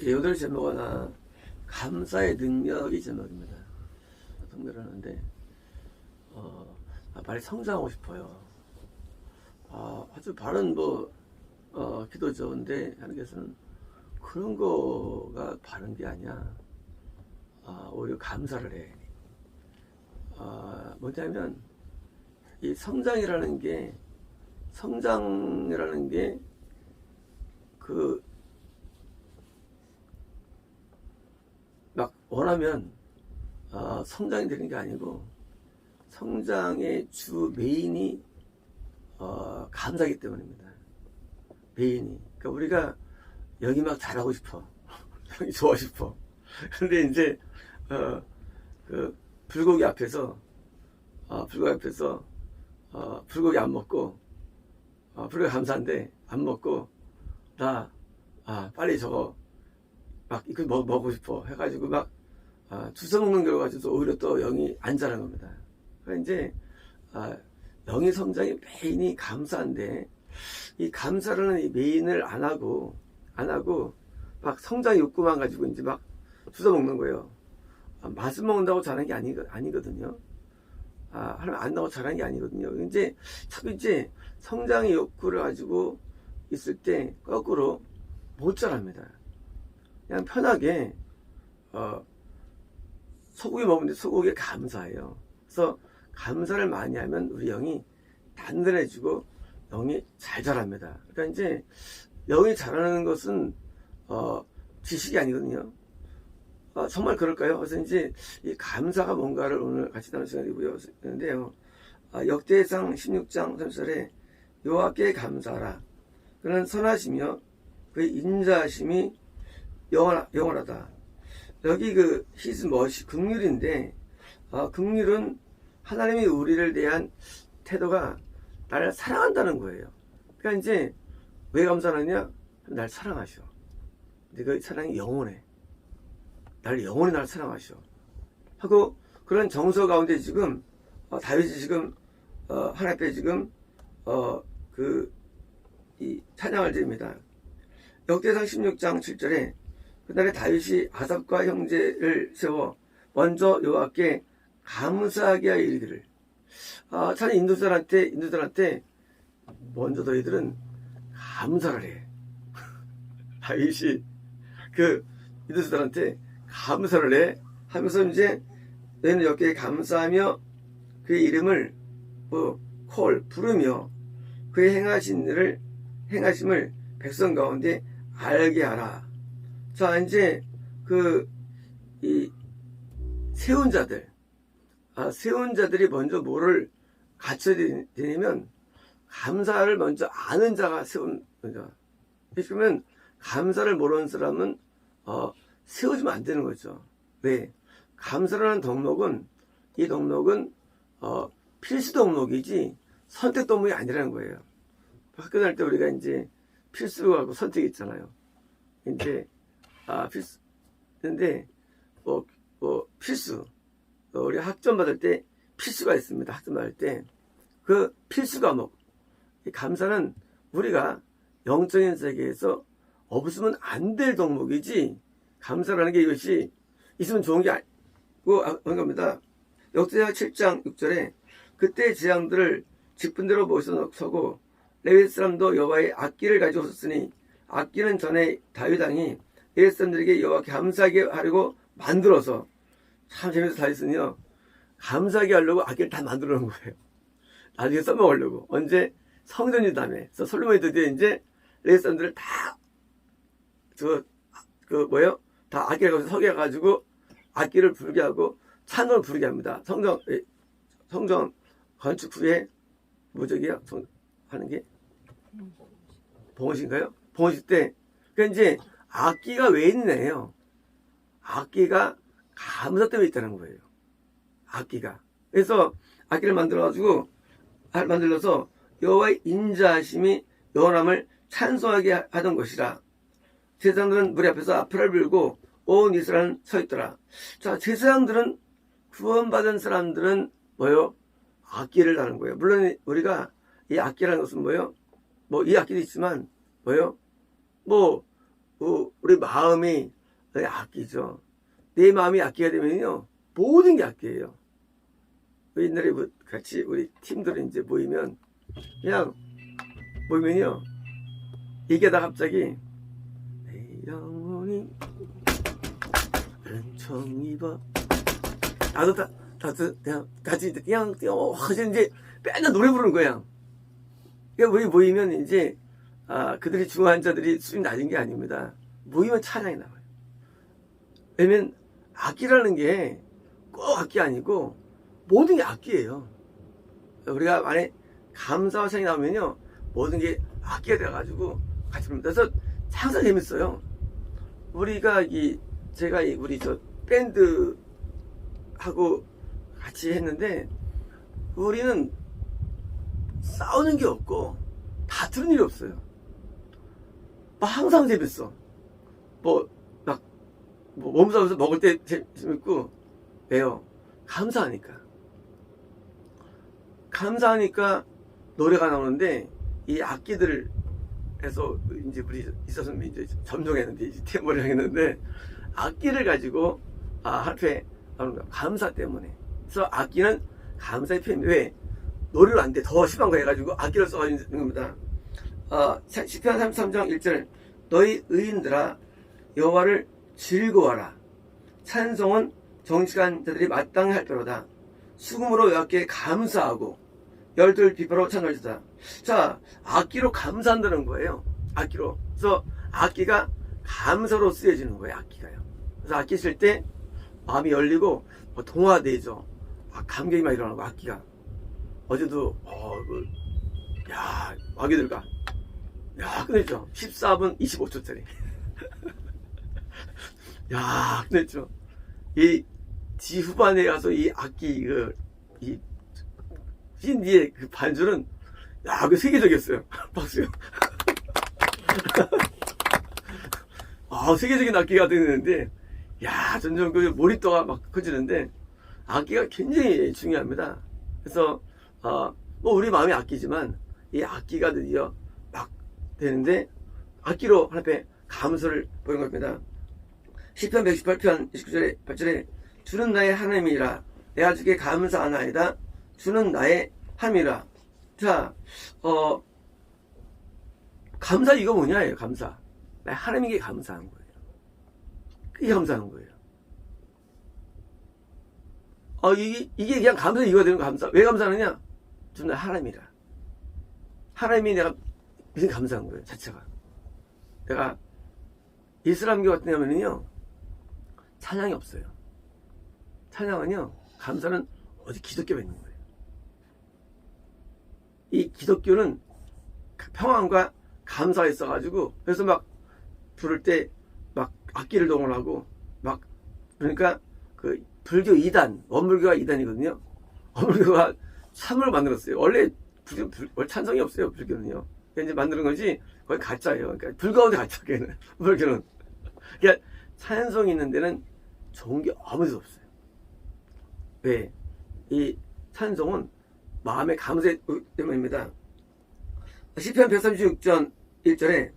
이렇게 오늘 제목은 감사의 능력이 제목입니다. 통배를 하는데 빨리 성장하고 싶어요. 아주 바른 기도죠. 근데 하나님께서는 그런 거가 바른 게 아니야. 오히려 감사를 해. 뭐냐면 이 성장이라는 게 막 원하면 성장이 되는 게 아니고, 성장의 주 메인이 감사이기 때문입니다. 메인이. 그러니까 우리가 여기 막 잘하고 싶어. 여기 좋아하고 싶어. 근데 이제 그 불고기 앞에서 불고기 안 먹고, 불고기 감사한데 안 먹고, 나 빨리 저거 막 이거 먹고 싶어 해가지고 막 주워 먹는 걸 가지고 오히려 또 영이 안 자란 겁니다. 그러니까 이제 영의 성장의 메인이 감사인데, 이 감사라는 이 메인을 안 하고 막 성장 욕구만 가지고 이제 막 주워 먹는 거예요. 맛을 먹는다고 자란 게 아니거든요. 하나님 안 나고 자란 게 아니거든요. 이제 자꾸 이제 성장의 욕구를 가지고 있을 때 거꾸로 못 자랍니다. 그냥 편하게 소고기 먹는데 소고기에 감사해요. 그래서 감사를 많이 하면 우리 영이 단단해지고 영이 잘 자랍니다. 그러니까 이제 영이 자라는 것은 지식이 아니거든요. 정말 그럴까요? 그래서 이제 이 감사가 뭔가를 오늘 같이 나눌 시간이고요. 역대상 16장 3절에 여호와께 감사하라. 그는 선하시며 그의 인자하심이 영원하다. 여기 his mercy, 긍휼인데, 긍휼은 하나님이 우리를 대한 태도가 나를 사랑한다는 거예요. 그러니까 이제 왜 감사하느냐? 날 사랑하셔. 근데 그 사랑이 영원해. 영원히 날 사랑하셔. 하고, 그런 정서 가운데 지금 다윗이 지금 하나님 앞에 지금 이 찬양을 드립니다. 역대상 16장 7절에 그날에 다윗이 아삽과 형제를 세워 먼저 여호와께 감사하게 하여 이르기를. 참 인도들한테 먼저 너희들은 감사를 해. 다윗이 인도들한테 감사를 해 하면서 이제 너희는 여호와께 감사하며 그의 이름을 부르며 그의 행하심을 백성 가운데 알게 하라. 자, 이제 이 세운 자들이 먼저 뭐를 갖춰야 되냐면 감사를 먼저 아는 자가 세운 자. 그러면 감사를 모르는 사람은 세워지면 안 되는 거죠. 왜? 감사라는 덕목은 필수 덕목이지 선택 덕목이 아니라는 거예요. 학교 다닐 때 우리가 이제 필수하고 선택이 있잖아요. 이제 필수. 근데 필수. 우리 학점 받을 때 필수가 있습니다. 학점 받을 때 그 필수 과목. 감사는 우리가 영적인 세계에서 없으면 안 될 덕목이지, 감사라는 게 이것이 있으면 좋은 게 아니고 그런 겁니다. 역대상 7장 6절에 그때 재앙들을 직분대로 모셔서고 레위 사람도 여호와의 악기를 가지고 섰으니, 악기는 전에 다윗 왕이 레위 사람들에게 여호와께 감사하게 하려고 만들어서, 참 재밌어서 다윗은요 감사하게 하려고 악기를 다 만들어 놓은 거예요. 나중에 써먹으려고. 언제? 성전이 다음에. 그래서 솔로몬이 드디어 이제 레위 사람들을 다 다 악기를 가지고 서게 해가지고 악기를 부르게 하고 찬송을 부르게 합니다. 성전 건축 후에 뭐저기요? 하는 게 봉헌식인가요? 봉헌식 때. 그러니까 이제 악기가 왜 있느냐예요. 악기가 감사 때문에 있다는 거예요. 악기가. 그래서 악기를 만들어서 여호와의 인자하심이 영원함을 찬송하게 하던 것이라. 제사장들은 무리 앞에서 앞을 불고 온 이스라엘은 서 있더라. 자, 제사장들은, 구원받은 사람들은 악기를 다는 거예요. 물론 우리가 이 악기라는 것은 이 악기도 있지만 우리 마음이 악기죠. 내 마음이 악기가 되면요 모든 게 악기예요. 옛날에 같이 우리 팀들이 이제 모이면 그냥 모이면요 얘기하다 갑자기 내 영혼이 은총입어 나도 그냥 같이 그냥 이제 맨날 노래 부르는 거야. 그러니까 우리 모이면 이제 그들이 중환자들이 수준이 낮은 게 아닙니다. 모이면 찬양이 나와요. 왜냐면 악기라는 게 꼭 악기 아니고 모든 게 악기예요. 우리가 만약에 감사와 찬양이 나오면요 모든 게 악기가 돼가지고 같이 부릅니다. 그래서 항상 재밌어요. 우리가 제가 우리 저 밴드 하고 같이 했는데 우리는 싸우는 게 없고 다투는 일이 없어요. 항상 재밌어. 몸싸움에서 먹을 때 재밌고. 왜요? 감사하니까 노래가 나오는데 이 악기들을 해서 이제 우리 이사선 이제 점정했는데 이제 테머를 했는데 악기를 가지고 할때 나오는 거야. 감사 때문에. 그래서 악기는 감사의 표현이 왜? 노래로 안 돼. 더 심한 거 해가지고 악기를 써가지고 있는 겁니다. 시편 33장 1절 너희 의인들아 여호와를 즐거워하라. 찬송은 정직한 자들이 마땅히 할 때로다. 수금으로 여호와께 감사하고 열둘 비파로 찬송하시다. 자, 악기로 감사한다는 거예요. 악기로. 그래서 악기가 감사로 쓰여지는 거예요. 악기가요. 그래서 악기 쓸 때 마음이 열리고 동화되죠. 감격이 막 일어나고 악기가. 어제도 아기들과 끝냈죠. 14분 25초짜리. 끝냈죠. 지 후반에 가서 이 악기 이 신디의 그 반주는 그 세계적이었어요. 박수요. 세계적인 악기가 되는데 점점 그 몰입도가 막 커지는데 악기가 굉장히 중요합니다. 그래서 우리 마음이 악기지만 이 악기가 드디어 막 되는데 악기로 하나님께 감사를 보인 겁니다. 시편 118편 29절에 8절에 주는 나의 하나님이라 내가 주께 감사하나이다. 주는 나의 하나님이라. 자, 감사 이거 뭐냐예요. 감사. 하나님에게 감사한 거예요. 그게 감사한 거예요. 이게 그냥 감사 이거가 되는 거 감사. 왜 감사하느냐? 주는 나의 하나님이라. 하나님이 내가 무슨 감사한 거예요. 자체가. 내가 이슬람교 같은 경우는요 찬양이 없어요. 찬양은요 감사는 어디 기독교에 있는 거예요. 이 기독교는 평안과 감사가 있어가지고 그래서 막 부를 때 막 악기를 동원하고 막 그러니까 그 불교 2단 원불교가 2단이거든요. 원불교가 참으로 만들었어요. 원래 찬성이 없어요. 불교는요. 이제 만드는 거지 거의 가짜예요. 그러니까 불 가운데 가짜 걔는 불교는. 그러니까 찬송이 있는 데는 좋은 게 아무데도 없어요. 왜? 이 찬송은 마음의 감사 때문입니다. 시편 136전 1절에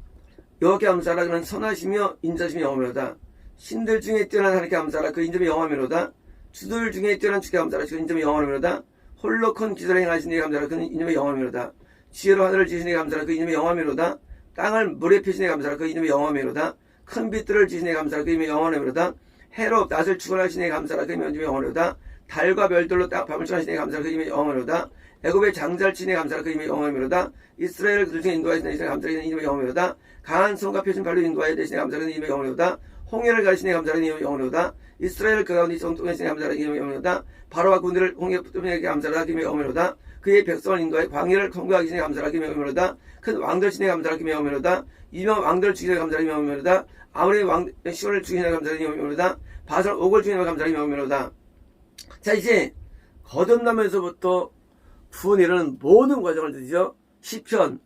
여호와께 감사하라 그는 선하시며 인자심이 영원하다. 신들 중에 뛰어난 하나님께 감사하라 그 인점이 영원하미로다. 주들 중에 뛰어난 주께 감사하라 그 인점이 영원하미로다. 홀로 큰 기술을 행하신 이에 감사하라 그 인점이 영원하미로다. 지혜로 하늘을 지으신 이에 감사하라 그 인점이 영원하미로다. 땅을 물에 펴신 이에 감사하라 그 인점이 영원하미로다. 큰 빛들을 지으신 이에 감사하라 그 인점이 영원하미로다. 해로 낮을 주관하신 이에 감사하라 그 인점이 영원하미로다. 달과 별들로 밤을 주관하신 이에 감사하라 그 인점이 영원하미로다. 애굽의 장자를 치신 이에 감사하라 그 인점이 영원하미로다. 이스라엘을 그들 중에 인도하시는 이에 감사하라 그 인점이 영원하미로다. 강한 손과 펴진 발로 인도하여 되시니 감사하라 그 인점이 영원하미로다. 홍해를 가시니 감사하라 그 인점이 영원하미로다. 이스라엘을 그 가운데 정통하시니 감사하라 그 인점이 영원하미로다. 바로와 군대를 홍해 뚫으시니 감사하라 그 인점이 영원하미로다. 그의 백성을 인도하여 광야를 통과하시니 감사하라 그 인점이 영원하미로다. 큰 왕들 치니 감사하라 그 인점이 영원하미로다. 유명한 왕들을 죽이니 감사하라 그 인점이 영원하미로다. 아무리 왕 시온을 죽이니 감사하라 그 인점이 영원하미로다. 바살 옥을 죽이니 감사하라 그 인점이 영원하미로다. 자, 이제 거듭나면서부터 구원에 이르는 모든 과정을 드디어 시편의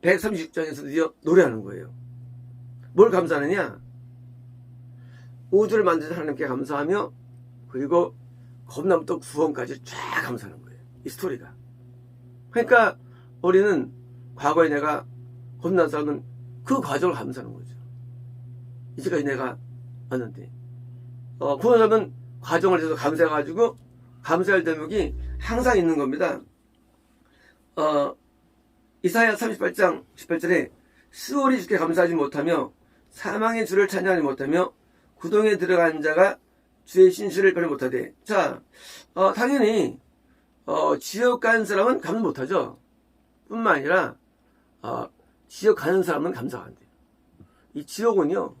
136장에서 드디어 노래하는 거예요. 뭘 감사하느냐? 우주를 만드신 하나님께 감사하며 그리고 거듭남부터 구원까지 쫙 감사하는 거예요. 이 스토리가. 그러니까 우리는 과거에 내가 거듭난 사람은 그 과정을 감사하는 거죠. 이제까지 내가 왔는데 구원 사람은 과정을 해서 감사해가지고 감사할 대목이 항상 있는 겁니다. 이사야 38장 18절에 스올이 주께 감사하지 못하며 사망의 주를 찬양하지 못하며 구덩이에 들어간 자가 주의 신실을 변해 못하되. 자, 당연히 지옥 가는 사람은 감사 못하죠. 뿐만 아니라 지옥 가는 사람은 감사가 안 돼요. 이 지옥은요,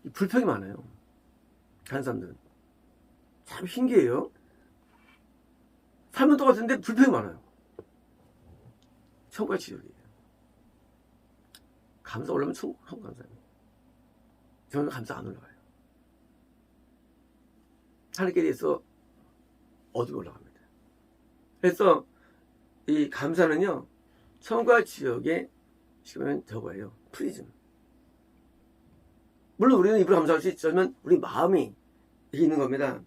이 불평이 많아요. 가는 사람들은 참 신기해요. 삶은 똑같은데 불평이 많아요. 천국과 지옥이에요. 감사 올라면 천국 감사해요. 저는 감사 안 올라가요. 하늘길에 있어 어둠이 올라갑니다. 그래서 이 감사는요, 천국과 지옥의 지금은 저거예요. 프리즘. 물론 우리는 입으로 감사할 수 있지만 우리 마음이 있는 겁니다.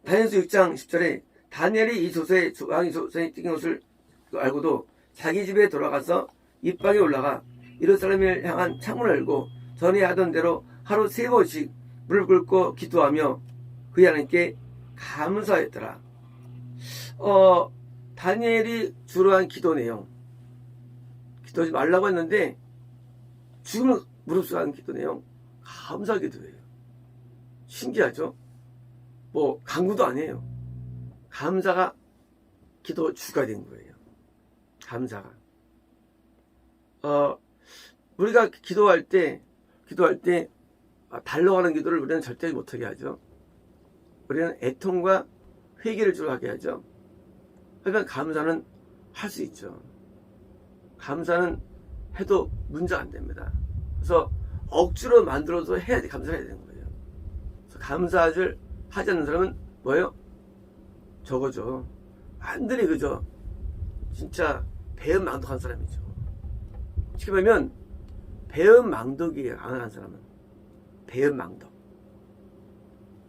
다니엘서 6장 10절에 다니엘이 이 소서에 왕이 소서에 띄긴 것을 알고도 자기 집에 돌아가서 입방에 올라가 예루살렘을 향한 창문을 열고 전에 하던 대로 하루 3번씩 물을 끓고 기도하며 그의 하나님께 감사했더라. 다니엘이 주로 한 기도 내용, 기도하지 말라고 했는데 죽음을 무릅쓰고 하는 기도 내용, 감사 기도예요. 신기하죠? 뭐 강구도 아니에요. 감사가 기도 주가 된 거예요. 감사가. 우리가 기도할 때 달러가는 기도를 우리는 절대 못하게 하죠. 우리는 애통과 회개를 주로 하게 하죠. 하지만 감사는 할 수 있죠. 감사는 해도 문제가 안 됩니다. 그래서 억지로 만들어서 해야 돼. 감사해야 되는 거예요. 그래서 감사를 하지 않는 사람은 뭐예요? 저거죠. 완전히 그죠. 진짜 배은망덕한 사람이죠. 쉽게 말하면 배은망덕이에요. 안 하는 사람은 배은망덕.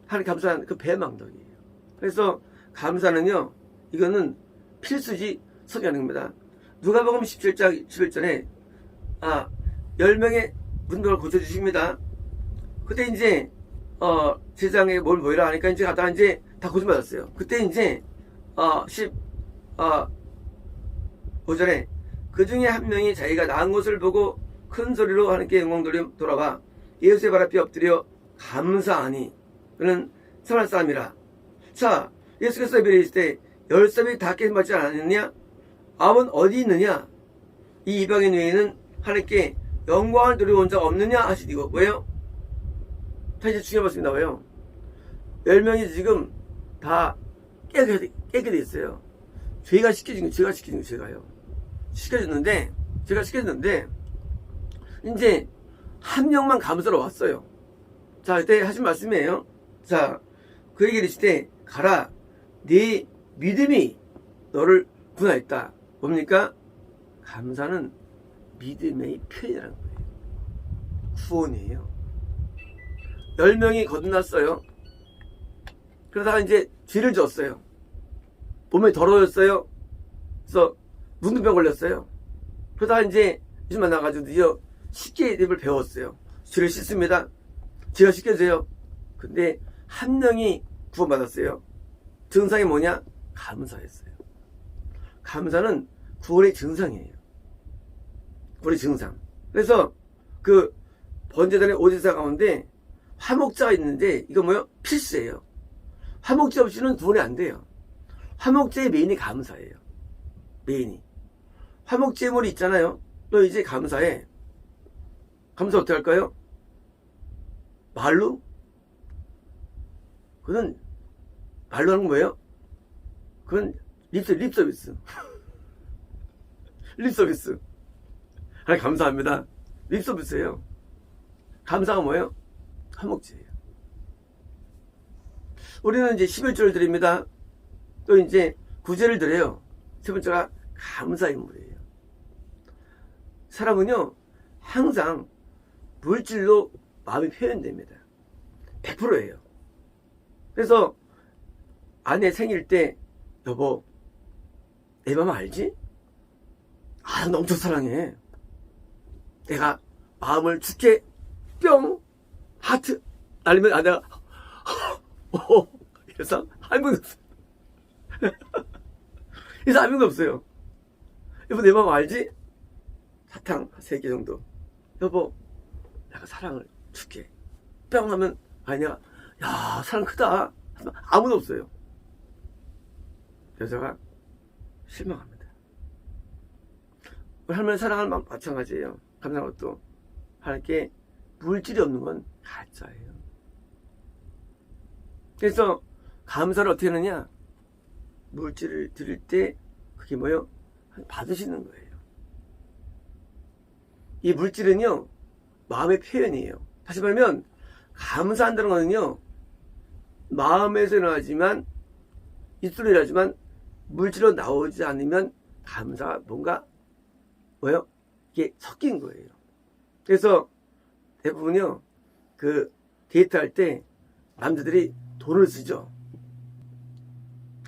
하나님 감사하는 그 배은망덕이에요. 그래서 감사는요, 이거는 필수지 성경하는 겁니다. 누가복음 17장 11절에 10명의 문둥을 고쳐주십니다. 그때 이제 제장에 뭘 모이라 하니까 이제 갔다가 이제 다 고쳐받았어요. 그때 이제 15절에 그 중에 한 명이 자기가 나은 것을 보고 큰 소리로 하나님께 영광 돌아와 예수의 발 앞에 엎드려 감사하니 그는 선한 사람이라. 자, 예수께서 예배를 했을 때 10사람이 다 깨닫지 않았느냐? 아버는 어디 있느냐? 이 이방인 외에는 하나님께 영광을 돌려온 자 없느냐 하시디고. 왜요? 자, 이제 중요해봤습니다. 왜요? 10명이 지금 다 깨게 돼 있어요. 제가 시켜준 거, 제가요. 제가 시켜줬는데, 이제 한 명만 감사로 왔어요. 자, 그때 하신 말씀이에요. 자, 그에게 이르시되 가라, 네 믿음이 너를 구원하였다. 뭡니까? 감사는 믿음의 표현이라는 거예요. 구원이에요. 10명이 거듭났어요. 그러다가 이제 죄를 졌어요. 몸이 더러워졌어요. 그래서 문둥병 걸렸어요. 그러다가 이제 예수 만나가지고 드디어 쉽게 입을 배웠어요. 죄를 씻습니다. 제가 씻겨줘요. 근데 한 명이 구원받았어요. 증상이 뭐냐? 감사했어요. 감사는 구원의 증상이에요. 구원의 증상. 그래서 그 번제단의 오제사 가운데 화목제가 있는데 이거 뭐요? 필수예요. 화목제 없이는 구원이 안 돼요. 화목제의 메인이 감사예요. 메인이. 화목제물이 있잖아요. 너 이제 감사해. 감사 어떻게 할까요? 말로? 그건 말로 하는 건 뭐예요? 그건 립서비스. 립서비스. 하나님 감사합니다. 립서비스예요. 감사가 뭐예요? 화목제예요. 우리는 이제 11조를 드립니다. 또 이제 구제를 드려요. 세 번째가 감사 인물이에요. 사람은요, 항상 물질로 마음이 표현됩니다. 100%예요. 그래서 아내 생일 때 여보, 내 마음 알지? 아, 나 엄청 사랑해. 내가 마음을 줄게. 뿅. 하트. 아니면, 아, 내가, 그래서 한 명도 없어요. 그래서 한 명도 없어요. 여보, 내 마음 알지? 사탕 3개 정도. 여보, 내가 사랑을 줄게. 뿅 하면, 아니야. 야, 사랑 크다. 아무도 없어요. 여자가 실망합니다. 우리 할머니 사랑하는 마음 마찬가지예요. 감사한 것도. 하나님께 물질이 없는 건 가짜예요. 그래서 감사를 어떻게 하느냐? 물질을 드릴 때 그게 뭐예요? 받으시는 거예요. 이 물질은요, 마음의 표현이에요. 다시 말하면 감사한다는 거는요, 마음에서 일어나지만, 입술로 일어나지만 물질로 나오지 않으면 감사가 뭔가 뭐예요? 이게 섞인 거예요. 그래서 대부분요, 그 데이트할 때 남자들이 돈을 쓰죠.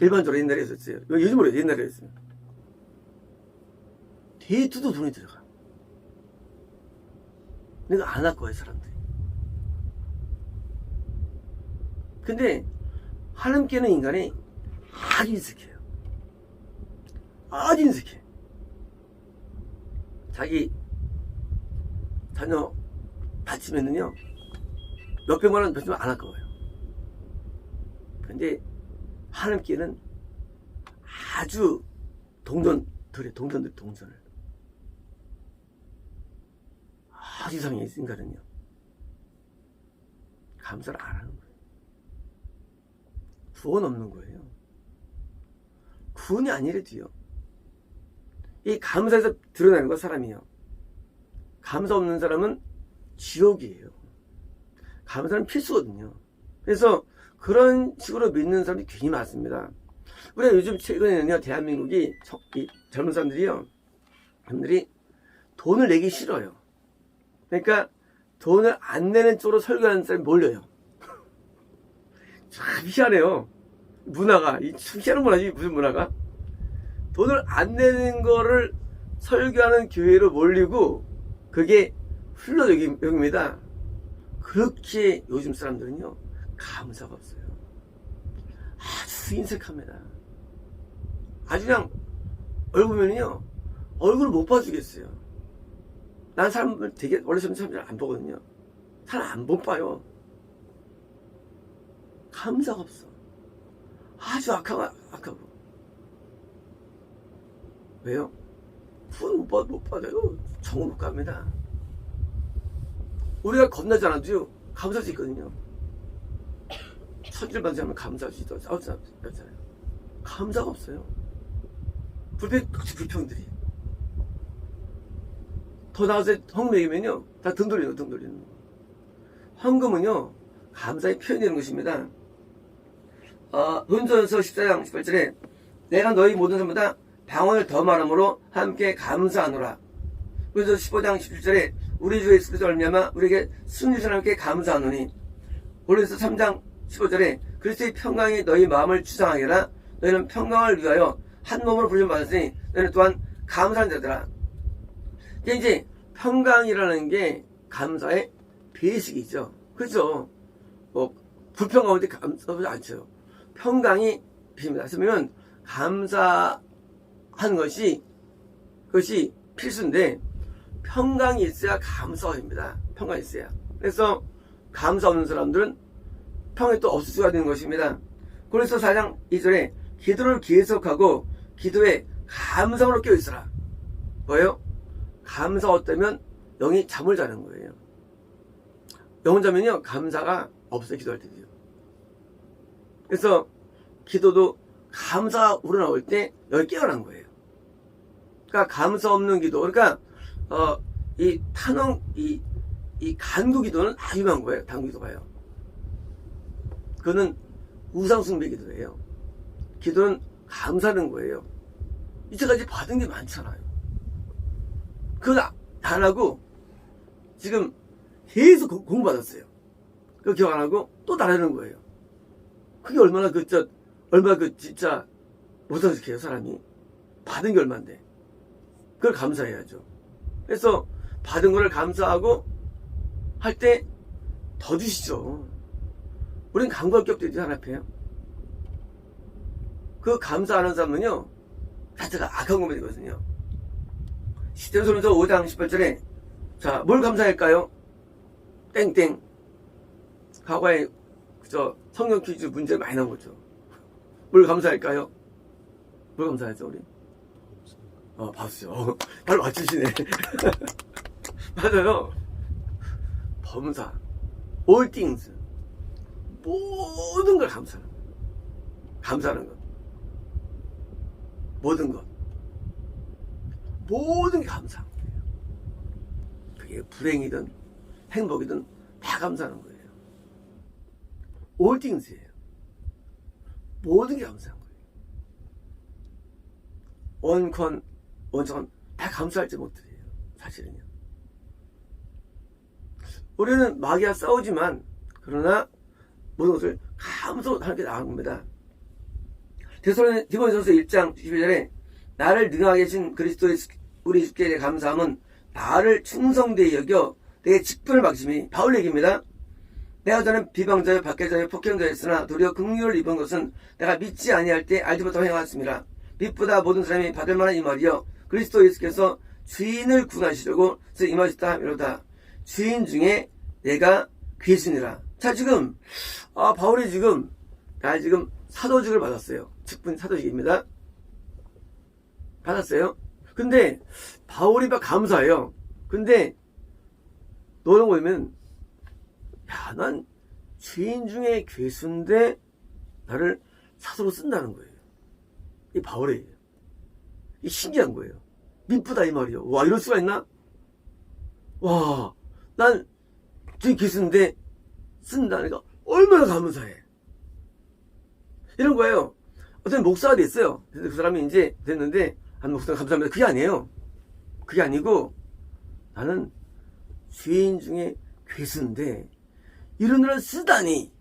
일반적으로 옛날에 했었어요. 요즘으로 옛날에 했어요. 데이트도 돈이 들어가. 내가 안 할 거예요, 사람들이. 근데 하나님께는 인간이 아주 인색해요. 아주 인색해. 자기 자녀 다치면은요, 몇백만 원 받으면 안 할 거예요. 근데 하나님께는 아주 동전을 아주 이상해. 인간은요, 감사를 안 하는 거예요. 구원 없는 거예요. 구원이 아니래도요, 이 감사에서 드러나는 거 사람이요, 감사 없는 사람은 지옥이에요. 감사는 필수거든요. 그래서 그런 식으로 믿는 사람이 굉장히 많습니다. 우리가 요즘 최근에는요, 대한민국이 이 젊은 사람들이요, 사람들이 돈을 내기 싫어요. 그러니까 돈을 안 내는 쪽으로 설교하는 사람이 몰려요. 참 희한해요. 문화가. 참 희한한 문화지. 무슨 문화가? 돈을 안 내는 거를 설교하는 교회로 몰리고, 그게 흘러여깁니다. 그렇게 요즘 사람들은요, 감사가 없어요. 아주 인색합니다. 아주 그냥 얼굴 보면요, 얼굴을 못 봐주겠어요. 난 사람을 되게, 원래 사람들 안 보거든요. 사람 안 못 봐요. 감사가 없어. 아주 악하고. 왜요? 못 받아요. 정을 못 갑니다. 우리가 겁나지 않아도요, 감사할 수 있거든요. 천지를 만든 사람은 감사할 수 있잖아요. 감사가 없어요. 불평들이. 더 나아서 헌금 얘기면요, 다 등 돌리는 거. 헌금은요, 감사의 표현이 되는 것입니다. 본전서 14장 18절에 내가 너희 모든 사람보다 방언을 더 말함으로 함께 감사하노라. 그래서 15장 17절에 우리 주 예수 그리스도 말미암아 우리에게 승리신 하나님께 감사하노니. 고린도서 3장 15절에 그리스도의 평강이 너희 마음을 주장하게 하라. 너희는 평강을 위하여 한 몸으로 부르심 받았으니 너희는 또한 감사한 자들아. 이게 이제 평강이라는 게 감사의 베이식이죠. 그렇죠? 불평 가운데 감사하지 않죠. 평강이 필수입니다. 그러면 감사한 것이 필수인데, 평강이 있어야 감사가 됩니다. 평강이 있어야. 그래서 감사 없는 사람들은 평이 또 없을 수가 되는 것입니다. 그래서 4장 2절에 기도를 계속하고 기도에 감사로 깨어있어라. 뭐예요? 감사가 없다면 영이 잠을 자는 거예요. 영을 자면요, 감사가 없어요. 기도할 때도요. 그래서 기도도 감사가 우러나올 때 여기 깨어난 거예요. 그러니까 감사 없는 기도, 그러니까 이 간구 기도는 아주 유명한 거예요. 간구 기도가요. 그거는 우상숭배 기도예요. 기도는 감사하는 거예요. 이때까지 받은 게 많잖아요. 그거 안 하고 지금 계속 공부받았어요. 그거 기억 안 하고 또 나르는 거예요. 그게 얼마나 진짜 못하게 해요, 사람이. 받은 게 얼만데. 그걸 감사해야죠. 그래서 받은 거를 감사하고 할 때 더 주시죠. 우린 간구할 게 없대요. 하나님 앞에요. 그 감사하는 사람은요 자체가 악한 것만 되거든요. 시대서면서 5장 18절에 자, 뭘 감사할까요? 땡땡. 과거에 그저 성경 퀴즈 문제 많이 나온 거죠. 뭘 감사할까요? 뭘 감사하죠 우리? 봤어요. 바로 맞추시네. 맞아요. 범사, all things, 모든 걸 감사하는 것. 감사하는 것. 모든 것. 모든 게 감사한 거예요. 그게 불행이든 행복이든 다 감사하는 거예요. all things예요. 모든 게 감사한 거예요. 원천 다 감사할지 못해요. 사실은요. 우리는 마귀와 싸우지만 그러나 모든 것을 감사로 하나님께 나가는 겁니다. 디모데전서 1장 12절에 나를 능하게 하신 그리스도의 우리 주께 대해 감사함은 나를 충성되이 여겨 내게 직분을 막심이 바울 얘기입니다. 내가 저는 비방자여 박해자여 폭행자였으나 도리어 긍휼을 입은 것은 내가 믿지 아니할 때 알지 못하고 행하였습니다. 빛보다 모든 사람이 받을 만한 이 말이여 그리스도 예수께서 주인을 구원하시려고 임하셨다 하미로다. 주인 중에 내가 귀신이라. 자, 지금 바울이 지금 사도직을 받았어요. 직분 사도직입니다. 받았어요. 근데 바울이 막 감사해요. 근데 노는 거 보면 야, 난 죄인 중에 괴수인데 나를 사도로 쓴다는 거예요. 이 바울이에요. 이 신기한 거예요. 민쁘다 이 말이요. 와, 이럴 수가 있나? 와, 난 죄인 괴수인데 쓴다니까 얼마나 감사해. 이런 거예요. 어떤 목사가 됐어요. 그래서 그 사람이 이제 됐는데 한 목사가 감사합니다. 그게 아니에요. 그게 아니고 나는 죄인 중에 괴수인데 이런 날 쓰다니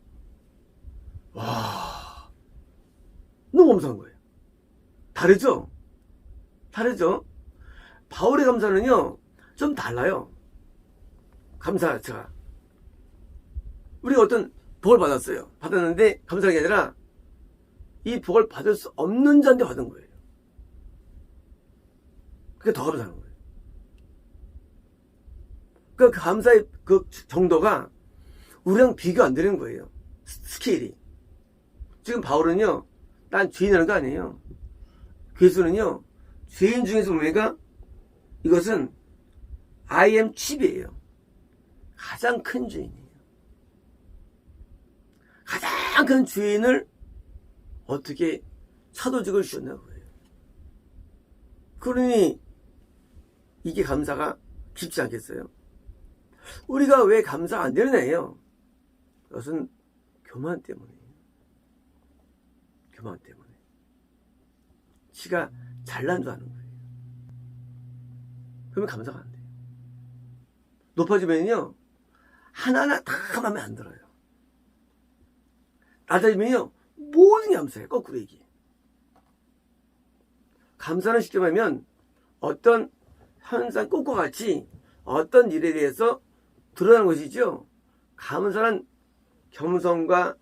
와 너무 감사한 거예요. 다르죠? 다르죠? 바울의 감사는요 좀 달라요. 감사 자체가 우리가 어떤 복을 받았어요. 받았는데 감사한 게 아니라 이 복을 받을 수 없는 자한테 받은 거예요. 그게 더 감사한 거예요. 그 감사의 그 정도가 우리랑 비교 안 되는 거예요. 스케일이. 지금 바울은요, 난 죄인이라는 거 아니에요. 괴수는요, 죄인 중에서 보니까 이것은 I am chief이에요. 가장 큰 죄인이에요. 가장 큰 죄인을 어떻게 사도직을 주셨냐고요. 그러니 이게 감사가 깊지 않겠어요? 우리가 왜 감사가 안 되느냐예요. 그것은 교만 때문이에요. 교만 때문에. 지가 잘난 줄 아는 거예요. 그러면 감사가 안 돼요. 높아지면요 하나하나 다 마음에 안 들어요. 낮아지면요 모든 게 감사해요. 거꾸로 얘기해. 감사는 쉽게 말하면 어떤 현상 꽃과 같이 어떤 일에 대해서 드러나는 것이죠. 감사는 겸손과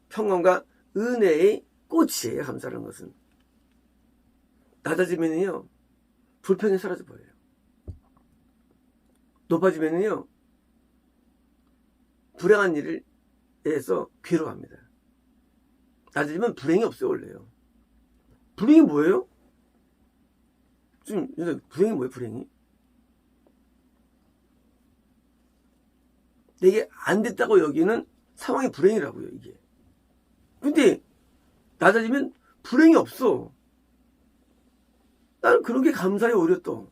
평온과 은혜의 꽃이에요. 감사라는 것은. 낮아지면요 불평이 사라져버려요. 높아지면요 불행한 일에 대해서 괴로워합니다. 낮아지면 불행이 없어요. 원래요. 불행이 뭐예요? 지금 불행이 뭐예요? 불행이? 내게 안 됐다고 여기는 상황이 불행이라고요. 이게. 근데 낮아지면 불행이 없어. 나는 그런 게 감사해. 오히려 또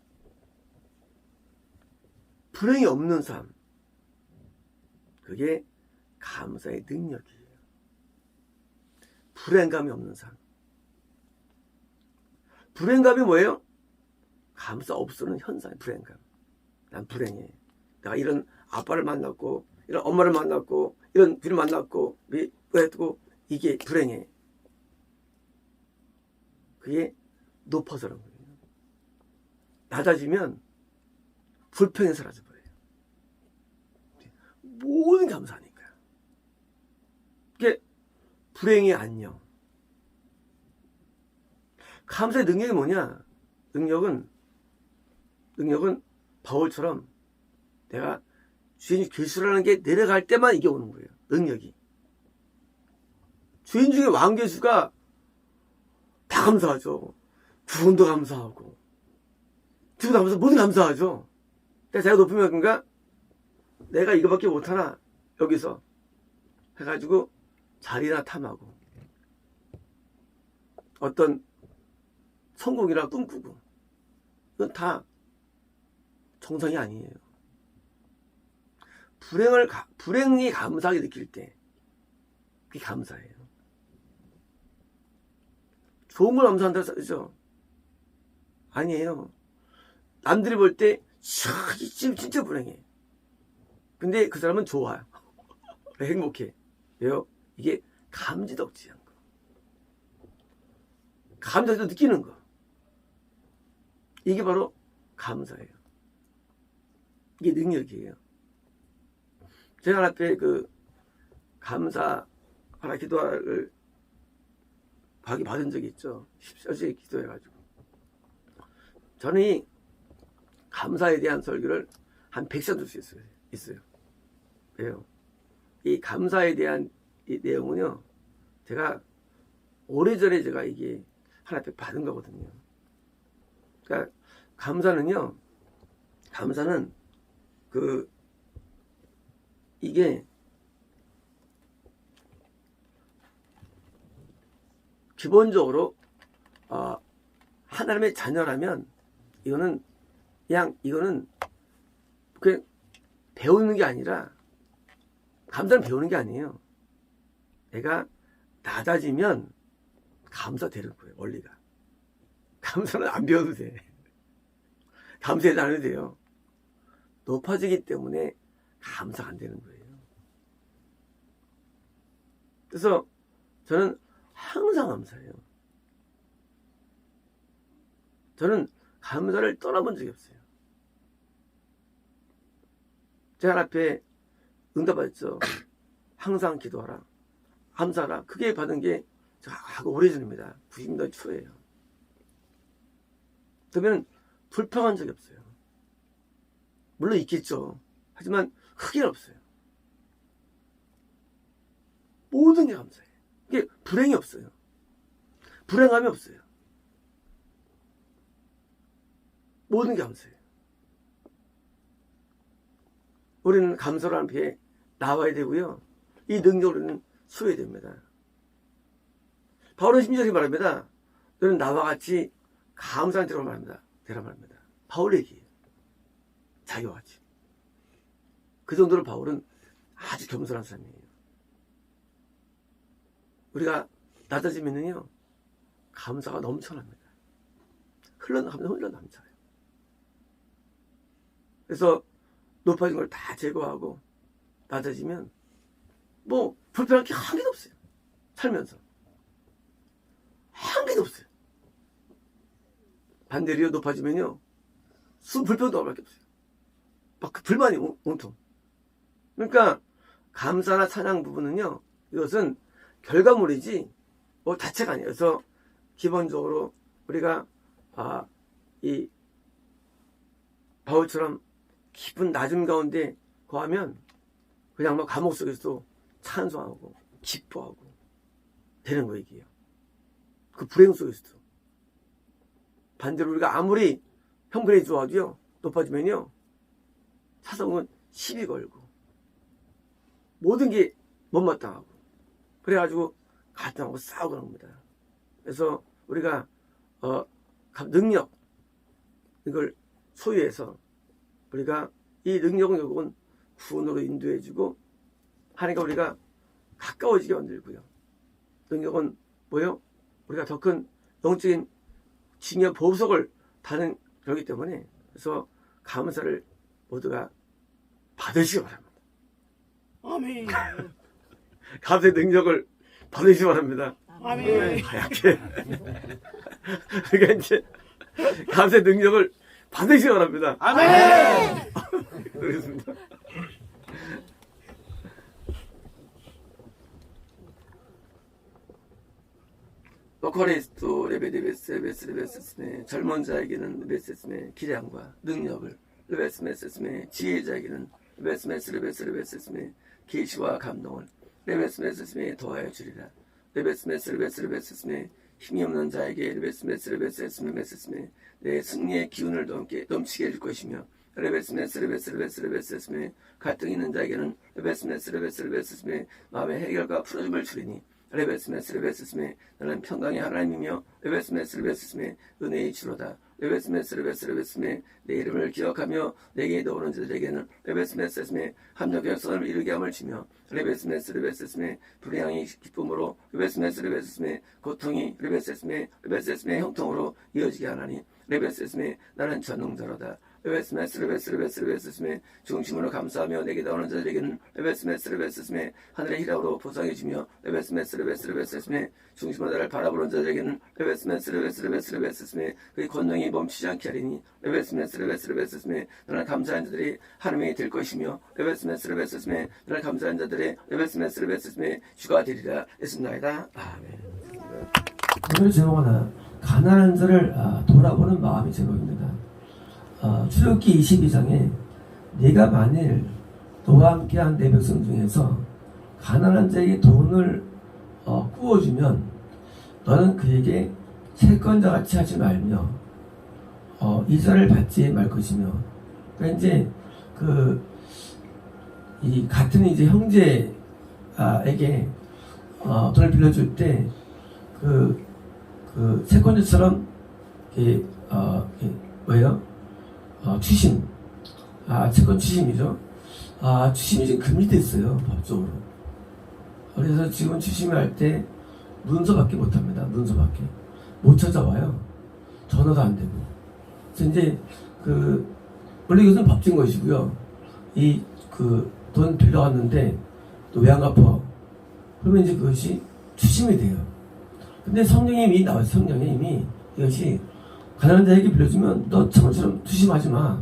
불행이 없는 삶, 그게 감사의 능력이에요. 불행감이 없는 삶. 불행감이 뭐예요? 감사 없어는 현상이 불행감. 난 불행해. 내가 이런 아빠를 만났고 이런 엄마를 만났고 이런 비를 만났고 그랬고 이게 불행해. 그게 높아서라는 거예요. 낮아지면 불평이 사라져버려요. 모든 게 감사하니까. 이게 불행이 안녕. 감사의 능력이 뭐냐? 능력은 바울처럼 내가 주인이 괴수라는 게 내려갈 때만 이게 오는 거예요. 능력이. 주인 중에 왕괴수가 다 감사하죠. 구원도 감사하고 주도 감사하고 모든 감사하죠. 제가 높으면 그런가 내가 이거밖에 못하나 여기서 해가지고 자리나 탐하고 어떤 성공이라 꿈꾸고 이건 다 정상이 아니에요. 불행이 감사하게 느낄 때 그게 감사해요. 좋은 걸 감사한다고 써죠. 아니에요. 남들이 볼 때 진짜 불행해. 근데 그 사람은 좋아요. 행복해. 왜요? 이게 감지덕지한 거. 감사해서 느끼는 거. 이게 바로 감사예요. 이게 능력이에요. 제가 앞에 그 감사하라 기도를 받은 적이 있죠. 14주에 기도해가지고. 저는 이 감사에 대한 설교를 한 100시간 들 수 있어요. 왜요? 이 감사에 대한 이 내용은요, 제가 오래전에 제가 이게 하나님 받은 거거든요. 그러니까 감사는 이게 기본적으로 하나님의 자녀라면 이거는 그냥 배우는 게 아니라 감사는 배우는 게 아니에요. 내가 낮아지면 감사되는 거예요. 원리가. 감사는 안 배워도 돼. 감사해도 안 해도 돼요. 높아지기 때문에 감사가 안 되는 거예요. 그래서 저는 항상 감사해요. 저는 감사를 떠나본 적이 없어요. 제가 앞에 응답받았죠. 항상 기도하라. 감사하라. 그게 받은 게 제가 오래전입니다. 90년대 초예요. 그러면 불평한 적이 없어요. 물론 있겠죠. 하지만 크게는 없어요. 모든 게 감사해요. 이게 불행이 없어요. 불행함이 없어요. 모든 게 감사해요. 우리는 감사로 앞에 나와야 되고요. 이 능력을 우리는 수여야 됩니다. 바울은 심지어 말합니다. 너는 나와 같이 감사한 대로 말합니다. 되라 말합니다. 바울 얘기예요. 자기와 같이. 그 정도로 바울은 아주 겸손한 사람이에요. 우리가 낮아지면요, 감사가 넘쳐납니다. 흘러넘쳐요. 그래서 높아진 걸 다 제거하고 낮아지면 뭐 불편할 게 한 개도 없어요. 살면서 한 개도 없어요. 반대로 높아지면요, 불편도 얼마밖에 없어요. 막 그 불만이 온통. 그러니까 감사나 찬양 부분은요, 이것은 결과물이지 뭐 자체가 아니에요. 그래서 기본적으로 우리가 이 바울처럼 깊은 낮음 가운데 거하면 그냥 막 감옥 속에서도 찬송하고 기뻐하고 되는 거 얘기예요. 그 불행 속에서도. 반대로 우리가 아무리 형편이 좋아도요, 높아지면요, 사성은 시비 걸고 모든 게 못마땅하고 그래가지고 갈등하고 싸우고 그런 겁니다. 그래서 우리가 능력 이걸 소유해서 우리가 이 능력은 결국은 구원으로 인도해주고 하니까 우리가 가까워지게 만들고요. 능력은 뭐요? 우리가 더 큰 영적인 징역 보석을 다는 그렇기 때문에 그래서 감사를 모두가 받으시기 바랍니다. 아멘. 감사의 능력을 받으시기 바랍니다. 아멘. 하얗게. 그러니까 이제 감사의 능력을 받으시기 바랍니다. 아멘. 그렇습니다. 코리스토 레베데베스메 젊은 자에게는 레베스메 기량과 능력을 레베스메스메 지혜자에게는 레베스메 계시와 감동을 레베스메 더하여 주리라. 레베스메 힘이 없는 자에게 레베스메 내 승리의 기운을 넘치게 해줄 것이며 레베스메 갈등 있는 자에게는 레베스메 마음의 해결과 풀어줌을 주리니 레베스메 나는 평강의 하나님이며 레베스메 은혜의 주로다. 레베스메 내 이름을 기억하며 내게 넣어오는 자들에게는 레베스메 합력 역선을 이루게 함을 주며 레베스메 불량이 기쁨으로 레베스메 고통이 레베스메 형통으로 이어지게 하나니 레베스메 나는 전능자로다. 레베스메 중심으로 감사하며 내게 나오는 자들에게는 레베스메 하늘의 희락으로 보상해 주며 레베스메 중심으로 나를 바라보는 자들에게는 레베스메 그의 권능이 멈추지 않게 하리니 레베스메 나는 감사한 자들이 하나님이 될 것이며 레베스메 나는 감사한 자들의 레베스메 주가 되리라 했습니다. 아멘. 오늘 제목은 가난한 자를 돌아보는 마음이 제목입니다. 출애굽기 22장에 네가 만일 너와 함께한 내 백성 중에서 가난한 자에게 돈을 꾸어주면 너는 그에게 채권자같이 하지 말며 이자를 받지 말 것이며, 그러니까 이제 이 같은 이제 형제에게 돈을 빌려줄 때 채권자처럼 추심, 채권 추심이죠. 추심이 지금 금지됐어요, 법적으로. 그래서 지금 추심할 때 문서밖에 못합니다. 문서밖에 못 찾아와요. 전화도 안 되고. 그래서 이제 원래 이것은 법적인 것이고요. 돈 빌려왔는데 또 왜 안 갚아? 그러면 이제 그것이 추심이 돼요. 근데 성령님이 나와요. 성령님이 이것이 가난한 자에게 빌려주면 너 저처럼 추심하지 마.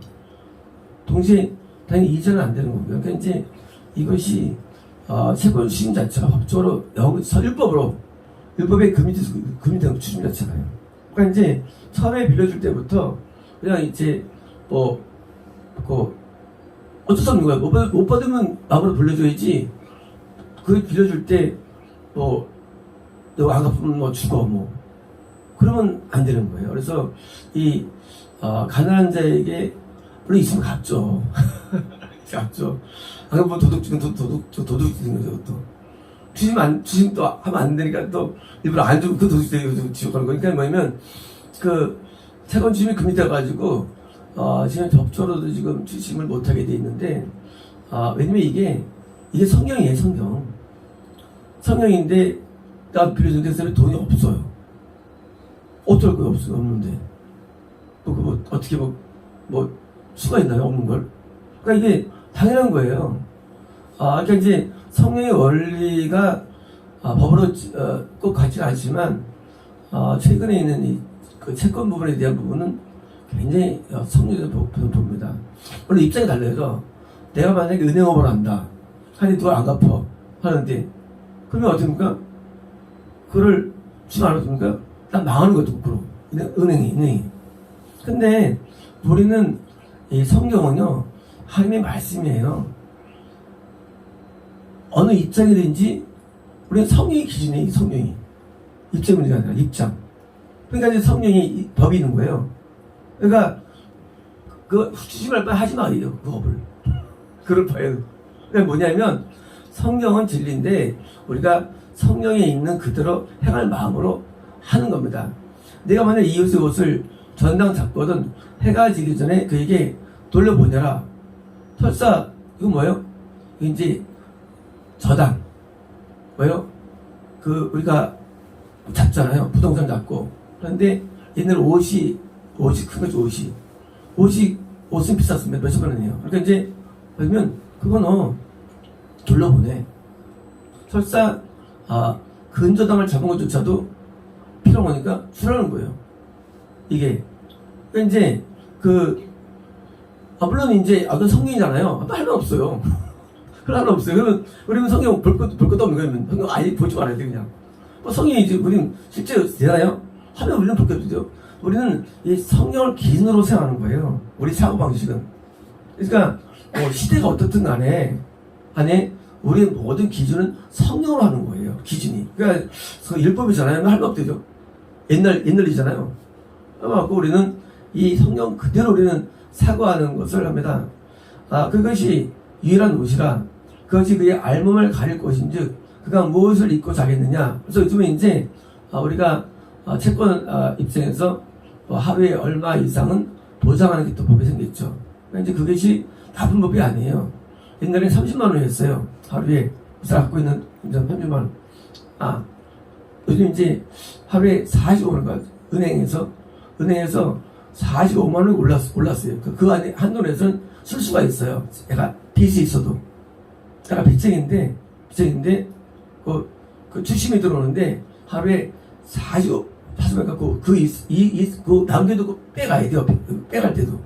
동시에 당연히 이자는 안 되는 거고요. 그러니까 이제 이것이 채권 추심 자체가 법적으로 율법에 금지된 추심 자체가요. 그러니까 이제 처음에 빌려줄 때부터 그냥 이제 어쩔 수 없는 거야. 못 받으면 마음으로 빌려줘야지. 그 빌려줄 때 너 안 갚으면 죽어 그러면 안 되는 거예요. 그래서 가난한 자에게 물론 있으면 갚죠. 갚죠. 안 갚으면 도둑질인 거죠. 또 주심 또 하면 안 되니까 또 일부러 안 주고 그 도둑질 지옥 가는 거니까 뭐냐면 채권 주심이 금지돼가지고 지금 법적으로도 지금 주심을 못하게 돼 있는데 왜냐면 이게 성경이에요. 성경인데 나 빌려준 데서 돈이 없어요. 어쩔 거예요? 없는데. 어떻게 수가 있나요? 없는 걸? 그러니까 이게 당연한 거예요. 그러니까 이제 성령의 원리가 법으로 꼭 같지는 않지만 최근에 있는 그 채권 부분에 대한 부분은 굉장히 성령적으로 봅니다. 원래 입장이 달라요. 내가 만약에 은행업을 한다. 하니 누가 안 갚아. 하는데 그러면 어떻습니까? 그걸 주면 안 갚습니까? 난 망하는 것도 그렇고 은행이. 근데 우리는 이 성경은요 하나님의 말씀이에요. 어느 입장이든지 우리는 성령의 기준이에요. 성령이 입장 문제가 아니라 입장. 그러니까 이제 성령이 법이 있는 거예요. 그러니까 추심할 바 하지 마요. 그 법을. 그럴 바에요. 그게 뭐냐면 성경은 진리인데 우리가 성령에 있는 그대로 행할 마음으로 하는 겁니다. 내가 만약 이웃의 옷을 전당 잡거든 해가 지기 전에 그에게 돌려보내라. 설사 이거 뭐예요? 이제 저당 우리가 잡잖아요. 부동산 잡고. 그런데 옛날 옷이 큰 거죠. 옷은 비쌌습니다. 몇천만 원이에요. 그러니까 이제 그러면 그거는 돌려보내. 설사 근저당을 잡은 것조차도 필요하니까 주라는 거예요. 이게 그러니까 이제 물론 이제, 그 성경이잖아요. 할 말 없어요. 할 말 없어요. 그러면, 우리는 성경 볼 것도 없는 거예요. 성경 아예 보지 말아야 돼, 그냥. 성경이지, 우리는 실제 되나요? 하면 우리는 볼 게 없죠. 우리는 이 성경을 기준으로 생각하는 거예요. 우리 사고방식은. 그러니까, 시대가 어떻든 안에 우리의 모든 기준은 성경으로 하는 거예요. 기준이. 그러니까, 율법이잖아요. 할 말 없대죠. 옛날이잖아요. 그래갖고 우리는 이 성경 그대로 우리는 사고하는 것을 합니다. 그것이 유일한 옷이라 그것이 그의 알몸을 가릴 것인즉 그가 무엇을 입고 자겠느냐. 그래서 요즘에 이제 우리가 채권 입장에서 하루에 얼마 이상은 보장하는 게 또 법이 생겼죠. 그러니까 이제 그것이 나쁜 법이 아니에요. 옛날에 30만 원이었어요. 하루에 이 사람 갖고 있는 30만 원. 요즘 이제 하루에 45만 원. 은행에서 45만 원이 올랐어요. 그 안에 한돈에서는 쓸 수가 있어요. 내가 빚이 있어도. 내가 빚쟁인데, 그 주심이 들어오는데, 하루에 45만 갖고, 남겨두고 빼가야 돼요. 빼갈 때도.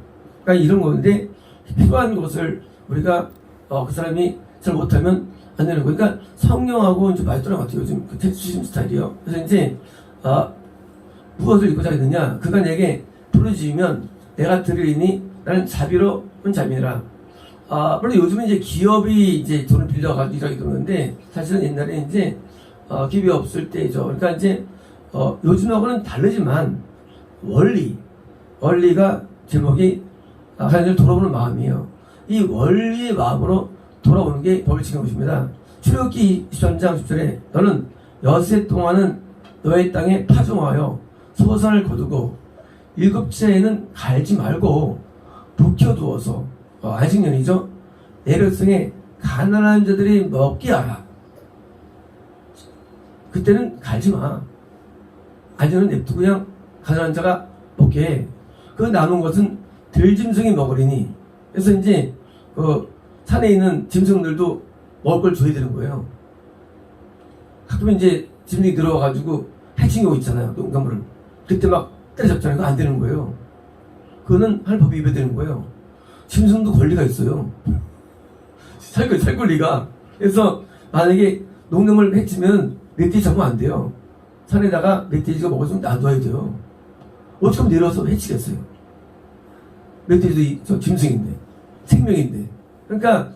그러니까 이런 건데, 필요한 것을 우리가, 그 사람이 잘 못하면 안 되는 거예요. 그러니까 성령하고 이제 많이 떠난 것 같아요. 요즘 그 주심 스타일이요. 그래서 이제, 무엇을 입고 자겠느냐? 그가 내게 부르짖으면 내가 들으리니 나는 자비로운 자비니라. 물론 요즘은 이제 기업이 이제 돈을 빌려가지고 일하게 되는데 사실은 옛날에 이제 기업이 없을 때죠. 그러니까 이제 요즘하고는 다르지만 원리가 제목이 하나님을 돌아보는 마음이에요. 이 원리의 마음으로 돌아오는 게 법을 지킨 것입니다. 출애굽기 23장 10절에 너는 여세 동안은 너의 땅에 파종하여 소산을 거두고 일곱째에는 갈지 말고 묵혀두어서 안식년이죠. 내 백성에 가난한 자들이 먹게 하라. 그때는 갈지 마. 안전은 냅두고 그냥 가난한 자가 먹게 해. 그 남은 것은 들짐승이 먹으리니. 그래서 이제 산에 있는 짐승들도 먹을 걸 줘야 되는 거예요. 가끔 이제 짐승이 들어와가지고 해칭이 오고 있잖아요. 농작물을. 그때 막 때려잡잖아요. 그거 안 되는 거예요. 그거는 할 법이 입어야 되는 거예요. 짐승도 권리가 있어요. 살 권리가. 그래서 만약에 농작물을 해치면 멧돼지 잡으면 안 돼요. 산에다가 멧돼지가 먹었으면 놔둬야 돼요. 어떻게 하면 내려와서 해치겠어요. 멧돼지도 짐승인데, 생명인데. 그러니까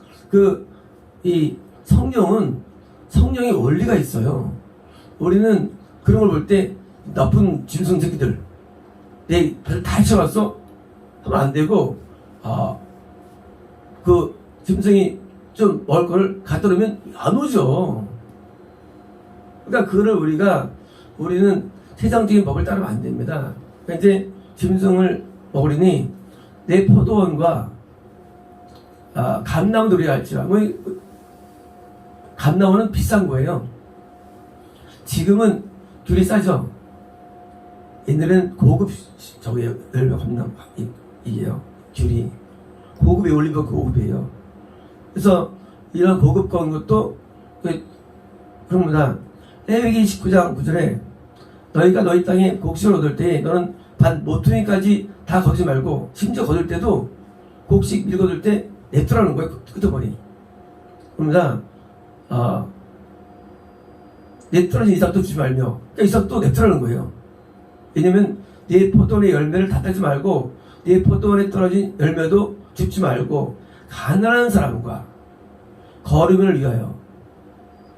이 성령의 원리가 있어요. 우리는 그런 걸 볼 때 나쁜 짐승 새끼들 내 배를 다 해쳐놨어? 하면 안 되고 그 짐승이 좀 먹을 거를 갖다 놓으면 안 오죠. 그러니까 그거를 우리는 세상적인 법을 따르면 안 됩니다. 그러니까 이제 짐승을 먹으리니 내 포도원과 감나무들이 할지라. 감나무는 비싼 거예요. 지금은 귤이 싸죠. 옛날에는 고급 열매 감나무 이게요. 귤이 고급에 올리면 고급이에요. 그래서 이런 고급 건 것도 그럽니다. 레위기 19장 9절에 너희가 너희 땅에 곡식을 얻을 때 너는 반 모퉁이까지 다 거두지 말고 심지어 거둘 때도 곡식 밀 거둘 때 냅두라는 거예요. 끄덕거리. 그럽니다. 냅두라는 이삭도 주지 말며, 그러니까 이삭도 냅두라는 거예요. 왜냐면 네 포도원의 열매를 다 따지 말고 네 포도원에 떨어진 열매도 줍지 말고 가난한 사람과 거류민을 위하여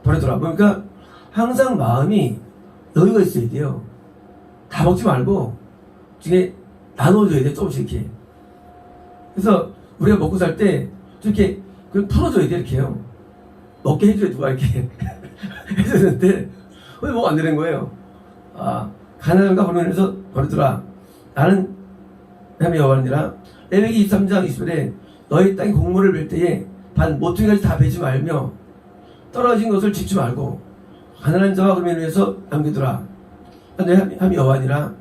보내더라. 그러니까 항상 마음이 여유가 있어야 돼요. 다 먹지 말고 중에 나눠줘야 돼. 조금씩 이렇게. 그래서 우리가 먹고 살 때 이렇게 풀어줘야 돼. 이렇게요. 먹게 해줘야 누가 이렇게 해줘야 되는데 왜 뭐 안 되는 거예요. 가난한가 거류민에서 버리더라. 나는 하나님의 여호와니라. 레위기 23장 20절에 너희 땅에 곡물을 뵐 때에 반 모퉁이까지 다 베지 말며 떨어진 것을 짚지 말고 가난한 자와 거류민을 위해서 남기더라. 하나님의 여호와니라.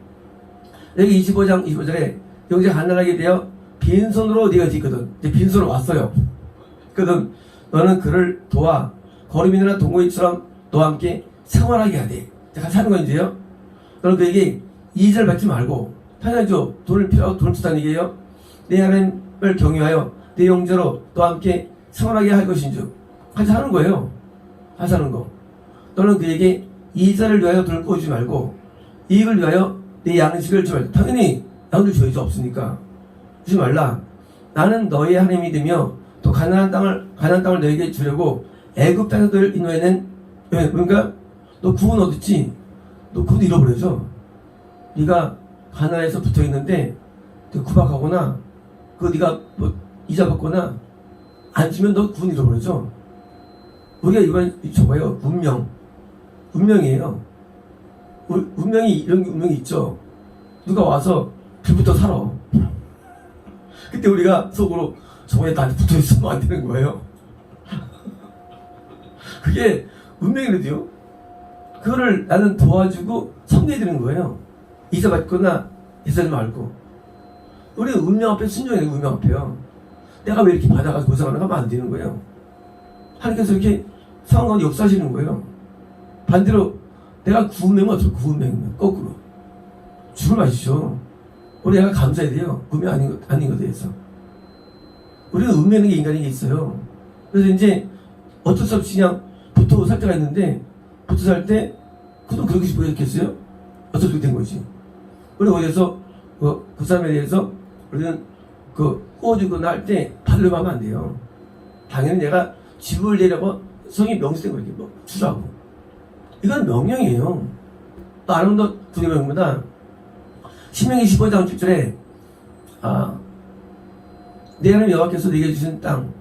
레위기 25장 25절에 영제 가난하게 되어 빈손으로 네가 있거든. 이제 빈손으로 왔어요. 그거든 너는 그를 도와 거류민이나 동거인처럼 너와 함께 생활하게 하되. 같이 하는 건지요. 너는 그에게 이자를 받지 말고 당연하죠. 돈을 필요하고 돈을 주다는 얘기예요. 내 하나님을 경외하여 내 형제로 너와 함께 생활하게 할 것인즉 같이 하는 거예요. 같이 하는 거. 너는 그에게 이자를 위하여 돈을 꼬지 말고 이익을 위하여 내 양식을 주지 말라. 당연히 양도 줘야지 없으니까 주지 말라. 나는 너의 하나님이 되며 또 가나안 땅을 너에게 주려고 애굽 땅에서 너를 인도해낸. 그러니까 너 구원 얻었지? 너 구원 잃어버려져. 네가 가나안에서 붙어있는데 구박하거나 네가 뭐 이자 받거나 안 주면 너 구원 잃어버려져. 우리가 이번 저거예요. 운명이에요. 운명이 이런 운명이 있죠. 누가 와서 빌부터 살아. 그때 우리가 속으로 저거에 나한테 붙어있으면 안 되는 거예요. 그게 운명이라도요. 그거를 나는 도와주고 섬겨드리는 거예요. 이자 받거나 이자 좀 말고. 우리는 운명 앞에 순종해야 돼요. 운명 앞에요. 내가 왜 이렇게 받아가서 고생하는가 하면 안 되는 거예요. 하나님께서 이렇게 상황을 역사하시는 거예요. 반대로 내가 구운명은 어떨까? 구운명이면 거꾸로 죽을 맛이죠. 우리 내가 감사해야 돼요. 운명 아닌 것에 대해서. 우리는 운명이 인간에게 있어요. 그래서 이제 어쩔 수 없이 그냥 붙어 살 때가 있는데 붙어 살 때 그도 그렇게 보였겠어요? 어쩔 수 없이 된 거지. 우리 어디서 그 사람에 대해서 우리는 꾸어주거나 할 때 받으려고 하면 안 돼요. 당연히 내가 집을 내려고 성이 명시된 거예요. 뭐 주라고. 이건 명령이에요. 또 아름다운 분의 명령보다 신명기 15장 10절에 내 하나님 여호와께서 네게 주신 땅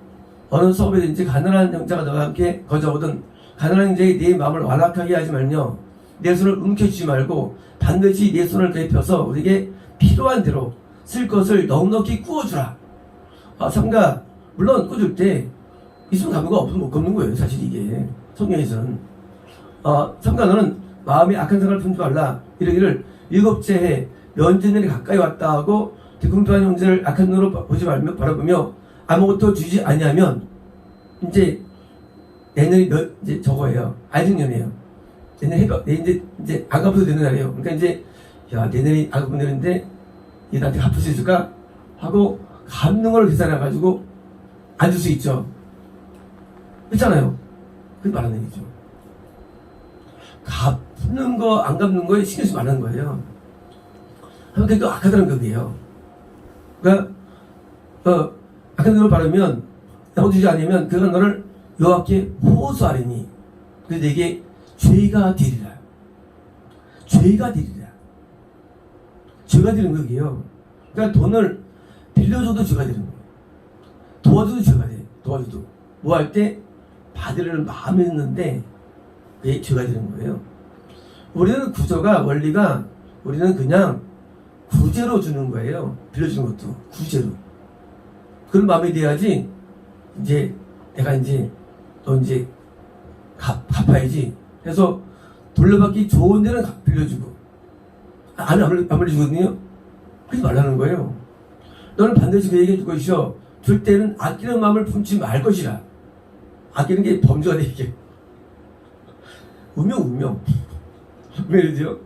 어느 성읍에든지 가난한 형제가 너와 함께 거주하거든 가난한 형제의 네 마음을 완악하게 하지 말며 내 손을 움켜쥐지 말고 반드시 내 손을 그에 펴서 우리에게 필요한 대로 쓸 것을 넉넉히 구워주라. 삼가 물론 구워줄 때 있으면 갚는 거 없으면 못 갚는 거예요. 사실 이게 성경에서는 삼가 너는 마음에 악한 생각을 품지 말라. 이러기를 일곱째 해 면제날이 가까이 왔다 하고 뒤꿈편한 형제를 악한 눈으로 보지 말며 바라보며 아무것도 주지 아니하면 이제 내년이 이제 저거예요. 알증년이에요. 내년 이제 아가부터 되는 날이에요. 그러니까 이제 내년이 아가부 되는데 얘 나한테 갚을 수 있을까 하고 갚는 걸 계산해가지고 안 줄 수 있죠. 그렇잖아요. 그게 말하는 얘기죠. 갚는 거 안 갚는 거에 신경 쓰지 말라는 거예요. 그러니까 그 악하다는 거예요. 그러니까 악한 눈으로 바르면 나오지 않으면 그가 너를 여호와께 호소하리니 그래서 내게 죄가 되리라. 죄가 되리라. 죄가 되는 거예요. 그러니까 돈을 빌려줘도 죄가 되는 거예요. 도와줘도 죄가 돼. 도와줘도 뭐 할 때 받으려는 마음이 있는데 그게 죄가 되는 거예요. 우리는 구조가 원리가 우리는 그냥 구제로 주는 거예요. 빌려주는 것도 구제로. 그런 마음이 돼야지 이제 내가 이제 너 이제 갚아야지 해서 돌려받기 좋은 데는 빌려주고 아무리 주거든요. 그러지 말라는 거예요. 너는 반드시 그에게 줄 것이요 줄 때는 아끼는 마음을 품지 말 것이라. 아끼는 게 범죄가 되게 운명 왜이러지요?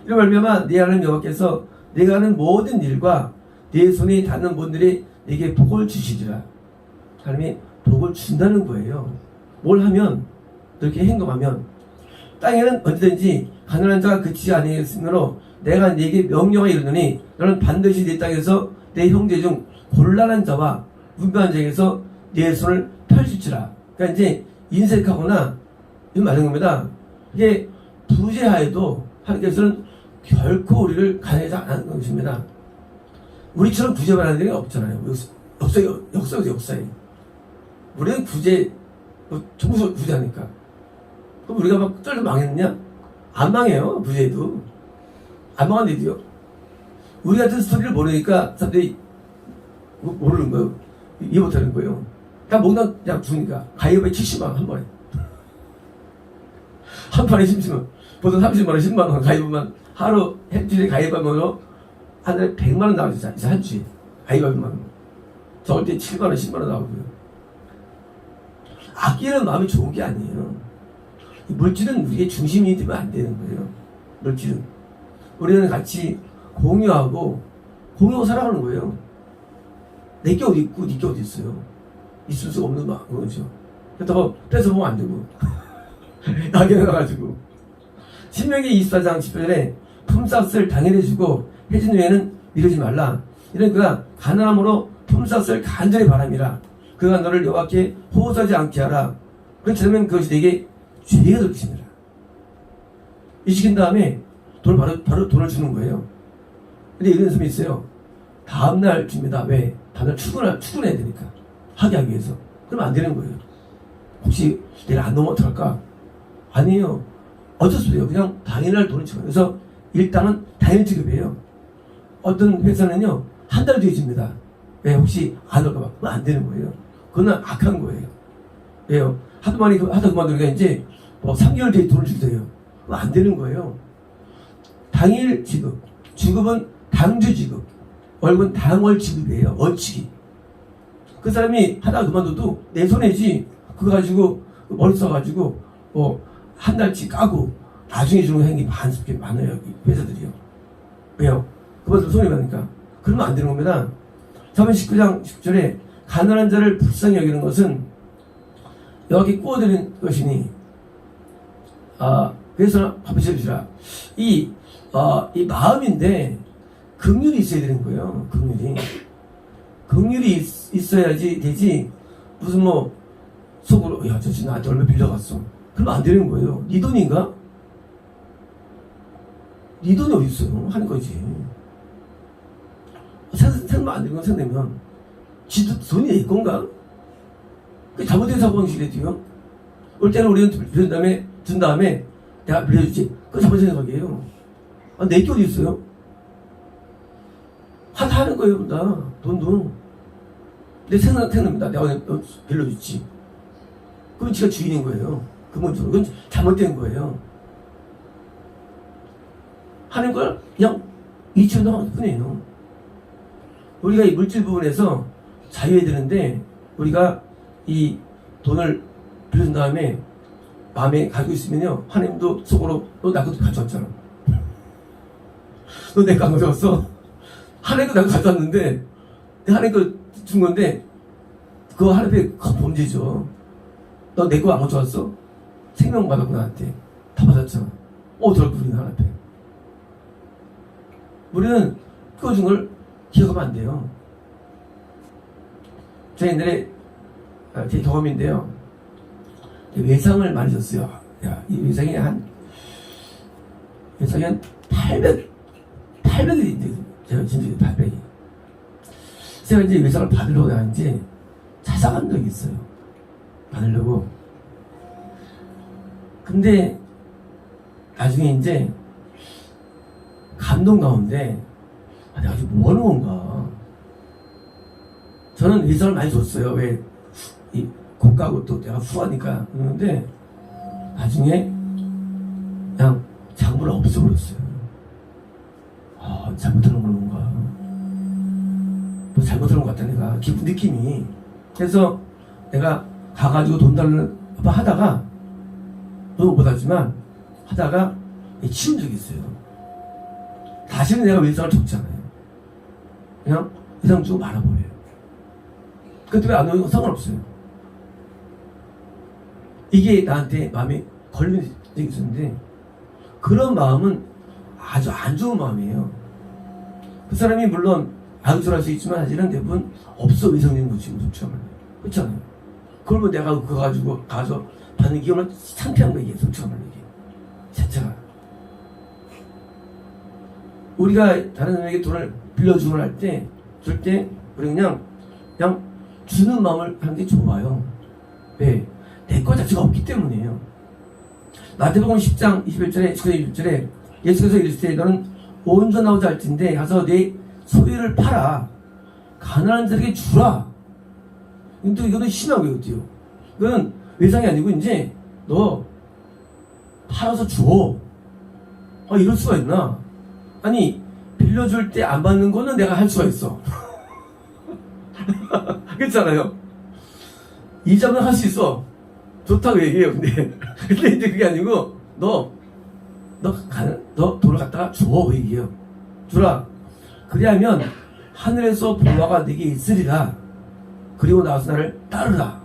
이런 말미암아 내 하나님 여호와께서 내가 하는 모든 일과 내 손에 닿는 분들이 내게 복을 주시리라. 하나님이 복을 준다는 거예요. 뭘 하면 그렇게 행동하면 땅에는 언제든지 가난한 자가 그치지 아니하였으므로 내가 네게 명령하여 이르노니 너는 반드시 내 땅에서 내 형제 중 곤란한 자와 문명한 자에게서 내 손을 펼칠지라. 그러니까 이제 인색하거나 이런 말인 겁니다. 이게 부재하여도 하나님께서는 결코 우리를 가난하지 않는 것입니다. 우리처럼 구제만 하는 일이 없잖아요. 역사에. 우리는 전부 구제하니까. 그럼 우리가 막 쩔도 망했느냐? 안 망해요. 구제해도. 안 망한데도요. 우리 같은 스토리를 모르니까 사람들이 모르는 거예요. 이해 못하는 거예요. 다 먹다 그냥 주니까 가위바위보 70만원 한 번에. 한 판에 10만원. 보통 30만원, 10만원 가위바위보만 하루 일주일에 가위바위보로 한 달에 100만원 나오죠. 한 주에. 가위바위보만. 적을 때 7만원, 10만원 나오고요. 아끼는 마음이 좋은 게 아니에요. 물질은 우리의 중심이 되면 안 되는 거예요. 물질은. 우리는 같이 공유하고 살아가는 거예요. 내게 어디 있고 니게 어디 있어요. 있을 수 없는 거죠. 그렇다고 뺏어보면 안 되고 낙에 나가지고 신명기 24장 10절에 품삯을 당연해주고 해준 후에는 미루지 말라. 이런 그가 가난함으로 품삯을 간절히 바람이라. 그가 너를 여호와께 호소하지 않게 하라. 그렇지 않으면 그것이 내게 죄가 될 것이니라. 이시킨 다음에 돈을 바로 돈을 주는 거예요. 근데 이런 사람이 있어요. 다음날 줍니다. 왜? 다음날 출근해야 되니까. 하기 위해서. 그러면 안 되는 거예요. 혹시 내일 안 넘어 어떡할까? 아니에요. 어쩔 수 없어요. 그냥 당일날 돈을 주고. 그래서 일당은 당일 지급이에요. 어떤 회사는요, 한 달 뒤에 줍니다. 왜? 혹시 안 올까봐. 그건 안 되는 거예요. 그건 악한 거예요. 왜요? 하도 그만두니까 이제 뭐 3개월 뒤에 돈을 주기도 해요. 그건 안 되는 거예요. 당일 지급. 지급은 당주 지급. 월급은 당월 지급이에요. 원칙이. 그 사람이 하다가 그만둬도 내 손해지. 그거 가지고 머리 써가지고 뭐 한 달치 까고 나중에 주는 행위 많아요. 회사들이요. 왜요? 그것을 손해받으니까. 그러면 안 되는 겁니다. 잠언 19장 10절에 가난한 자를 불쌍히 여기는 것은 여기 구워드린 것이니 그래서 밥을 주시라. 이 마음인데 긍휼이 있어야 되는 거예요. 긍휼이 있어야지 되지. 무슨 뭐 속으로 야 저 집 나한테 얼마 빌려갔어. 그러면 안 되는 거예요. 네 돈인가? 네 돈이 어디 있어요? 하는 거지. 생각만 안 되는 건 생각되면 지도 돈이 내 건가? 그 잘못된 사고방식이래 뒤요. 올 때는 우리는 준 다음에 내가 빌려주지. 그거 잘못된 생각이에요. 내게 어디 있어요? 하는 거예요, 다. 돈도. 내 생각납니다. 내가 빌려줬지. 그건 지가 주인인 거예요. 그건 잘못된 거예요. 하는 걸 그냥 이치로 나가는 뿐이에요. 우리가 이 물질 부분에서 자유해야 되는데, 우리가 이 돈을 빌려준 다음에 마음에 가지고 있으면요, 하나님도 속으로 너 나 그거 가져왔잖아. 너 내 거 안 가져왔어? 하나님 거 나 가져왔는데, 내가 하나님 거 준 건데, 그거 하나님 큰 범죄죠. 너 내 거 안 가져왔어? 생명 받았고 나한테 다 받았잖아. 어떡할 우리는 하나님. 우리는 그거 준 걸 기억하면 안 돼요. 저 옛날에 제 경험인데요. 외상을 많이 줬어요. 야, 이 외상이 한 800이 이제 제가 진짜 800이. 제가 이제 외상을 받으려고 하는지 찾아간 적이 있어요. 받으려고. 근데 나중에 이제 감동 가운데 내가 지금 뭐 하는 건가. 저는 외상을 많이 줬어요. 왜? 이 고가고 또 내가 후하니까. 그러는데 나중에 그냥 장부를 없애버렸어요. 잘못하는 건가. 뭐 잘못하는 것 같다 내가. 기분 느낌이. 그래서 내가 가가지고 돈 달라고 하다가 돈 못 받았지만 하다가 치운 적이 있어요. 다시는 내가 외상을 줬잖아요. 그냥 외상 주고 말아버려요. 그때 왜 안 오는 건 상관없어요. 이게 나한테 마음에 걸리는 적이 있었는데, 그런 마음은 아주 안 좋은 마음이에요. 그 사람이 물론 아우처할 수 있지만 사실은 대부분 없어. 외상적인 거지. 그렇잖아요. 그걸 뭐 내가 그거 가지고 가서 받는 기분은 창피한 거예요. 솔직히 말하면 이게 자체가. 우리가 다른 사람에게 돈을 빌려주고 할 때, 줄 때 우리 그냥 주는 마음을 하는 게 좋아요. 왜? 내 것 자체가 없기 때문이에요. 마태복음 10장 21절에 21절에 예수께서 이르시되 너는 온전하고자 할진대 가서 내 소유를 팔아 가난한 자에게 주라. 근데 이거는 신하고요, 어때요? 이건 외상이 아니고 이제 너 팔아서 줘. 이럴 수가 있나? 아니 빌려줄 때 안 받는 거는 내가 할 수가 있어. 그렇잖아요. 이자는 할 수 있어. 좋다고 얘기해요. 근데 이제 그게 아니고 너 돈을 갖다가 줘 얘기해요. 주라. 그래야면 하늘에서 보화가 네게 있으리라. 그리고 나와서 나를 따르라.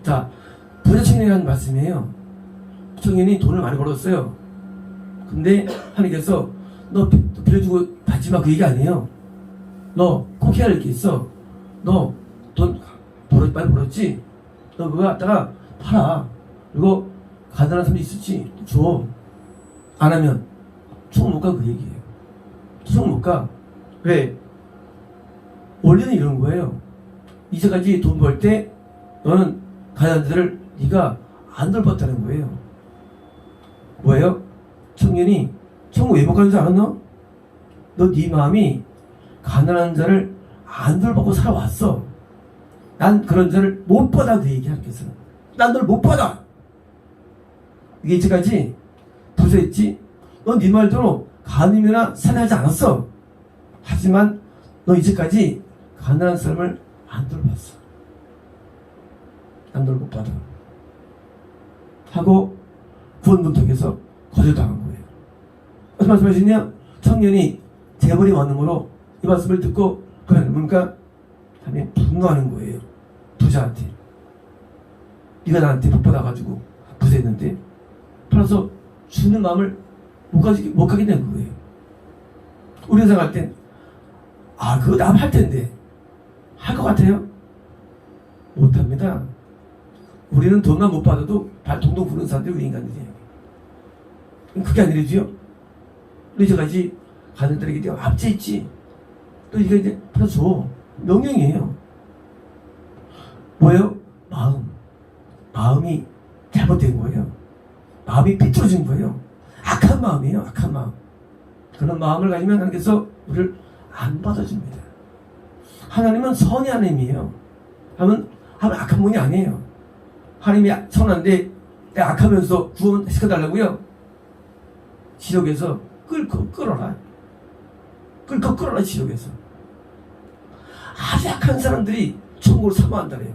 자, 부자 청년이 하는 말씀이에요. 청년이 돈을 많이 벌었어요. 근데 하나님께서 너 빌려주고 받지 마, 그 얘기 아니에요. 너 꼭 해야 할 게 있어. 너 돈 많이 벌었지? 너 그거 갖다가 팔아. 그리고 가난한 사람이 있을지 줘. 안 하면 총 못 가, 그 얘기예요. 총 못 가. 왜? 원래는 이런 거예요. 이제까지 돈 벌 때 너는 가난한 자들을 네가 안 돌봤다는 거예요. 뭐예요? 청년이 천국 왜 못 가는 줄 알았나? 너 네 마음이 가난한 자를 안 돌보고 살아왔어. 난 그런 자를 못 받아, 그 얘기 하겠어. 난 널 못 받아. 이게 이제까지 부서했지? 넌 네 말대로 가늠이나 살해하지 않았어. 하지만 너 이제까지 가난한 사람을 안 돌봤어. 난 널 못 받아. 하고 구원 문턱에서 거절당한 거예요. 무슨 말씀하시냐? 청년이 재벌이 왔는으로 이 말씀을 듣고 그러는 뭡니까? 하나님 분노하는 거예요. 부자한테. 네가 나한테 복 받아가지고 부자했는데 팔아서 주는 마음을 못 가겠냐는 거예요. 우리가 생각할 땐 그거 남 할 텐데 할 것 같아요? 못합니다. 우리는 돈만 못 받아도 발 동동 구르는 사람들이 우리 인간들이에요. 그게 아니라지요. 이제까지 가는들에게 내가 압제했지. 또 이거 이제 풀어줘. 명령이에요. 뭐예요? 마음이 잘못된 거예요. 마음이 삐뚤어진 거예요. 악한 마음이에요. 악한 마음. 그런 마음을 가지면 하나님께서 우리를 안 받아줍니다. 하나님은 선의 하나님이에요. 하나님은 악한 분이 아니에요. 하나님이 선한데 악하면서 구원시켜달라고요? 지옥에서 끌고 끌어라. 지옥에서. 아주 약한 사람들이 천국을 사모한다래요.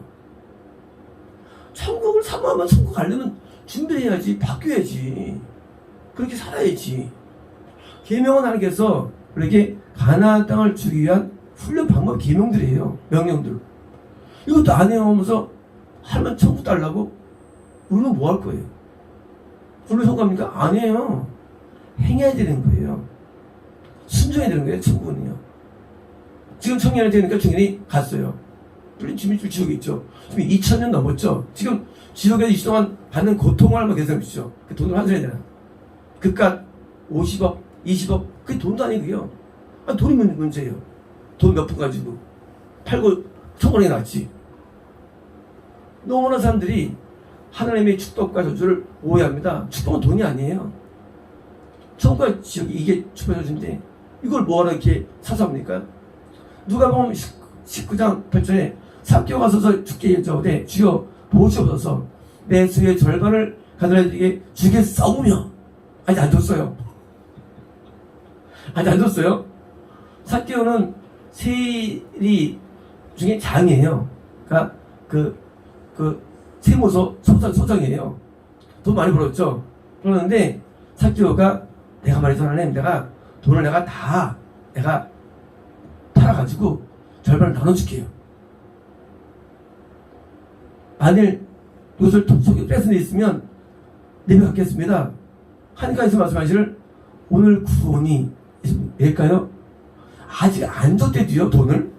천국을 사모하면 천국 가려면 준비해야지, 바뀌어야지. 그렇게 살아야지. 계명은 하나님께서 우리에게 가나안 땅을 주기 위한 훈련 방법 계명들이에요. 명령들. 이것도 안 해오면서 하면 천국 달라고? 우리는 뭐 할 거예요? 우리 성갑니까? 아니에요. 행해야 되는 거예요. 순종해야 되는 거예요. 천국은요. 지금 청년이 되니까 청년이 갔어요. 우리 지금 지옥에 있죠. 지금 2000년 넘었죠. 지금 지옥에서 20년 동안 받는 고통을 한번 계산해 보시죠. 그 돈을 환산해야 되나? 그깟 50억, 20억, 그게 돈도 아니고요. 돈이 문제예요. 돈 몇 푼 가지고 팔고 천원에 낫지. 너무나 사람들이 하나님의 축복과 저주를 오해합니다. 축복은 돈이 아니에요. 천국과 지옥이 이게 축복과 저주인데 이걸 뭐하러 이렇게 사서 합니까? 누가 보면 19장 8절에 삭개오가 서서 주께 여쭤오되 주여 보시옵소서 내 수의 절반을 가난하게 주겠사오며 아직 안 줬어요. 아직 안 줬어요. 삭개오는 세리 중에 장이에요. 그러니까 세무서 소장이에요. 돈 많이 벌었죠. 그러는데 삭개오가 내가 말해서 하나님 내가 돈을 내가 팔아가지고 절반을 나눠줄게요. 만일 이것을 속에 뺏은 데 있으면 내가 갖겠습니다. 하니까에서 말씀하시를 오늘 구원이 왜일까요? 아직 안 줬대도요, 돈을.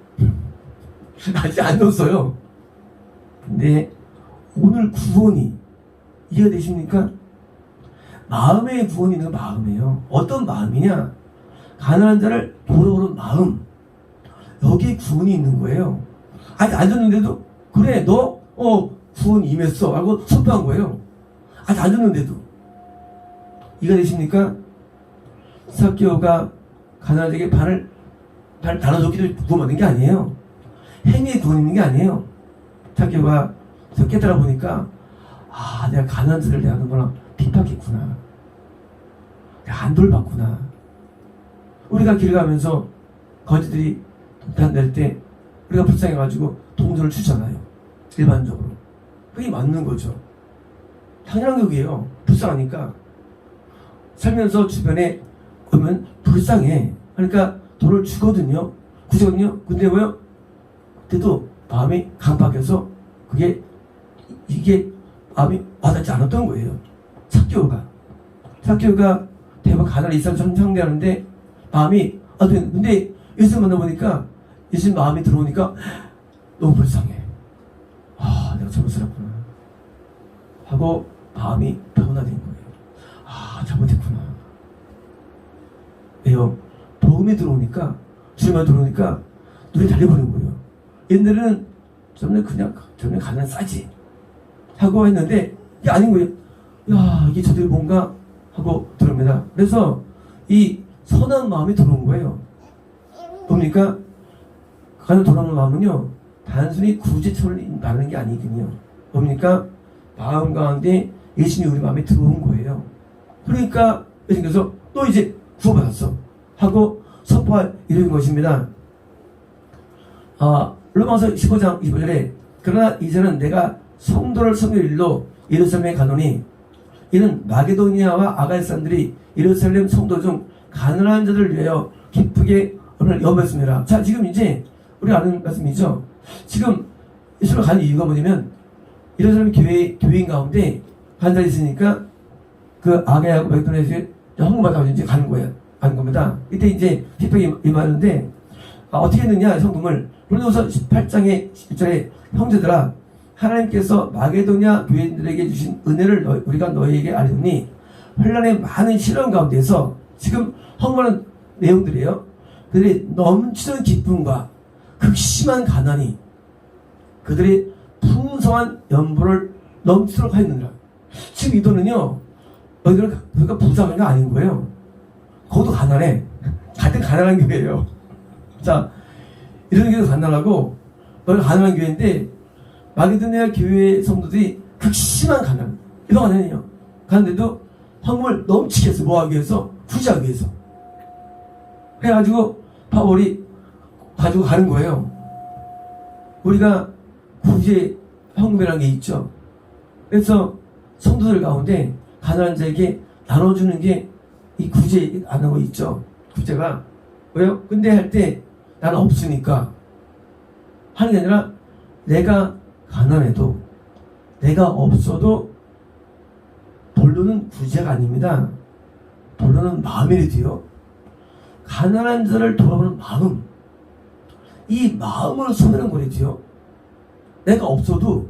아직 안 줬어요. 근데 오늘 구원이 이해가 되십니까? 마음의 구원이 있는 마음이에요. 어떤 마음이냐? 가난한 자를 돌아오는 마음. 여기에 구원이 있는 거예요. 아직 안 줬는데도 그래 너 구원 임했어 하고 선포한 거예요. 아직 안 줬는데도. 이해가 되십니까? 삭개오가 가난한 자에게 발을 나눠줬기도 구원받는 게 아니에요. 행위에 구원 있는 게 아니에요. 삭개오가 깨달아 보니까 내가 가난한 자를 내가 너무나 핍박했구나. 내가 안 돌봤구나. 우리가 길 가면서 거지들이 동탄 낼 때 우리가 불쌍해가지고 동전을 주잖아요. 일반적으로. 그게 맞는 거죠. 당연한 거기에요. 불쌍하니까. 살면서 주변에 보면 불쌍해. 그러니까 돈을 주거든요. 구제거든요. 근데 뭐요? 그때도 마음이 강박해서 이게 마음이 와닿지 않았던 거예요. 삭개오가 대부분 가난한 이스라엘 상대하는데 마음이 근데 예수님 만나보니까 예수님 마음이 들어오니까 너무 불쌍해. 내가 잘못했구나 하고 마음이 변화된 거예요. 잘못했구나. 왜요? 복음이 들어오니까, 주님이 들어오니까 눈이 달려버린 거예요. 옛날에는 저는 가난 싸지 하고 했는데 이게 아닌 거예요. 이게 저들이 뭔가 하고 들어옵니다. 그래서 이 선한 마음이 들어온 거예요. 뭡니까? 가난 돌아오는 마음은요, 단순히 구제처를 말하는 게 아니거든요. 뭡니까? 마음 가운데 예수님이 우리 마음에 들어온 거예요. 그러니까 예수님께서 너 이제 구원받았어 하고 선포할 이런 것입니다. 로마서 15장 25절에 그러나 이제는 내가 성도를 섬길 일로 예루살렘에 가노니 이는 마게도니아와 아가야 사람들이 예루살렘 성도 중 가난한 자들을 위하여 기쁘게 오늘 여겼습니다. 자, 지금 이제 우리 아는 말씀이죠. 지금 예수를 가는 이유가 뭐냐면 예루살렘 교회인 가운데 간 자리 있으니까 그 아가야하고 마게도니아에서 헌금받아서 이제 가는 겁니다. 이때 이제 핍박이 임하는데 어떻게 했느냐 성금을 로마서 18장의 11절에 형제들아 하나님께서 마게도냐 교인들에게 주신 은혜를 우리가 너희에게 알리니 환난의 많은 시련 가운데서 지금 헌금하는 내용들이에요. 그들이 넘치는 기쁨과 극심한 가난이 그들이 풍성한 연보를 넘치도록 하였느니라. 지금 이 돈은요 너희들은 그러니까 부자가 아닌 거예요. 거기도 가난해. 같은 가난한 교회예요. 자, 이런 교회도 가난하고 너희 가난한 교회인데 마게도니아 교회 성도들이 극심한 가난, 이런 가난이에요. 가는데도 헌금을 넘치게 해서 뭐하기 위해서? 구제하기 위해서. 그래가지고 바울이 가지고 가는 거예요. 우리가 구제 헌금이라는 게 있죠. 그래서 성도들 가운데 가난한 자에게 나눠주는 게 이 구제 안 하고 있죠. 구제가 왜요? 근데 할 때 나는 없으니까 하는 게 아니라 내가 가난해도 내가 없어도 본론은 구제가 아닙니다. 본론은 마음이래도요. 가난한 자를 돌아보는 마음, 이 마음을 소멸한 거래도요. 내가 없어도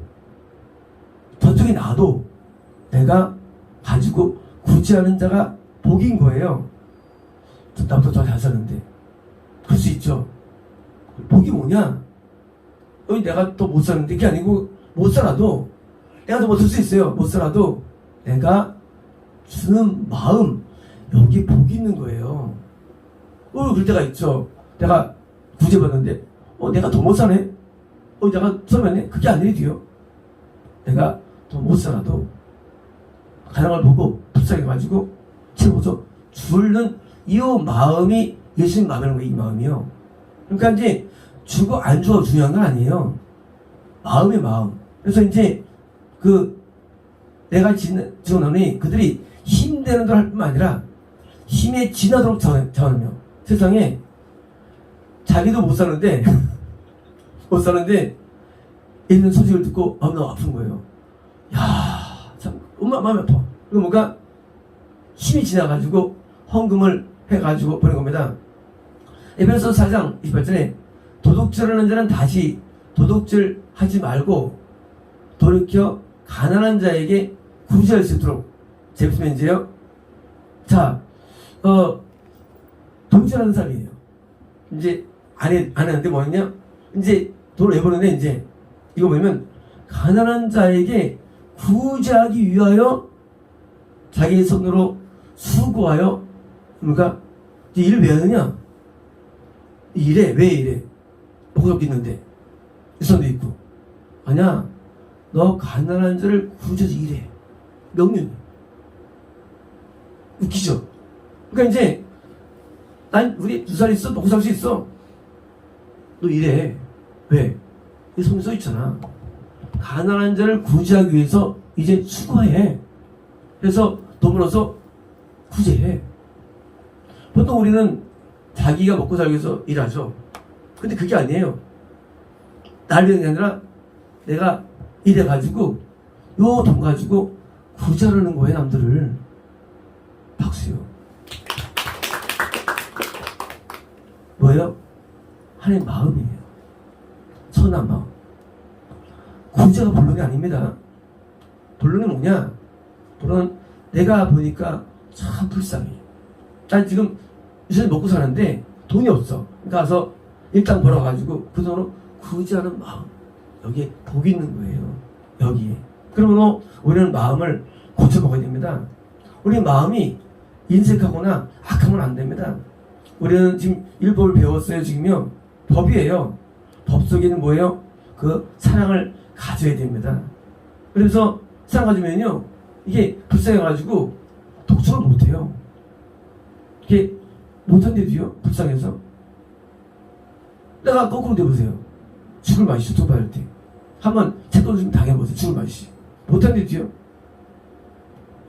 저쪽에 놔도 내가 가지고 구제하는 자가 복인 거예요. 나보다 더 잘 사는데 그럴 수 있죠. 복이 뭐냐? 내가 더 못 사는데 그게 아니고 못 살아도 내가 더 못 쓸 수 있어요. 못 살아도 내가 주는 마음, 여기 복이 있는 거예요. 그럴 때가 있죠. 내가 구제받는데 내가 더 못 사네? 내가 설명해? 그게 아니래도요. 내가 더 못 살아도 가난을 보고 불쌍해 가지고 채워서 주는 이 마음이 예수님 마음이라는 거예요. 이 마음이요. 그러니까 이제 주고 안 주고 중요한 건 아니에요. 마음의 마음. 그래서 이제 내가 지원하니 그들이 힘되는 대로 할 뿐만 아니라 힘에 지나도록 자원하며 세상에 자기도 못 사는데 있는 소식을 듣고 너무 아픈 거예요. 참 엄마 마음이 아파. 그거 뭔가 힘이 지나가지고 헌금을 해가지고 보낸 겁니다. 에베소 4장 28절에 도둑질하는 자는 다시 도둑질 하지 말고 돌이켜 가난한 자에게 구제할 수 있도록 제프멘즈요. 자, 도둑질하는 사람이에요. 이제 안 했는데 뭐였냐? 이제 돈을 내보는데 이제 이거 보면 가난한 자에게 구제하기 위하여 자기의 손으로 수고하여 그러니까 일을 왜 하느냐? 일해. 왜 일해? 목적이 있는데 유선도 있고 아니야. 너 가난한 자를 구제해서 일해. 명령. 웃기죠? 그러니까 이제 우리 2살 있어? 먹고 살 수 있어. 너 일해. 왜? 이 손에 써 있잖아. 가난한 자를 구제하기 위해서 이제 수고해. 그래서 돈 벌어서 구제해. 보통 우리는 자기가 먹고 살기 위해서 일하죠. 근데 그게 아니에요. 날 위한 게 아니라 내가 이래가지고 요 돈 가지고 구제하는 거예요, 남들을. 박수요. 뭐예요? 하나님 마음이에요. 선한 마음. 구제가 본론이 아닙니다. 본론이 뭐냐? 본론 내가 보니까 참 불쌍해. 난 지금 요새 먹고 사는데 돈이 없어. 그러니까 가서 일당 벌어가지고 그 돈으로 구제하는 마음. 여기에 복이 있는 거예요. 여기에. 그러면 우리는 마음을 고쳐 먹어야 됩니다. 우리 마음이 인색하거나 악하면 안 됩니다. 우리는 지금 율법을 배웠어요. 지금요. 법이에요. 법 속에는 뭐예요? 그 사랑을 가져야 됩니다. 그래서 사랑 가지면요. 이게 불쌍해가지고 독촉을 못해요. 이게 못한데도요. 불쌍해서. 내가 거꾸로 돼보세요. 죽을 맛이죠. 돈 받을 때. 한번 채권 좀 당해보세요. 죽을 맛이. 못한데도요.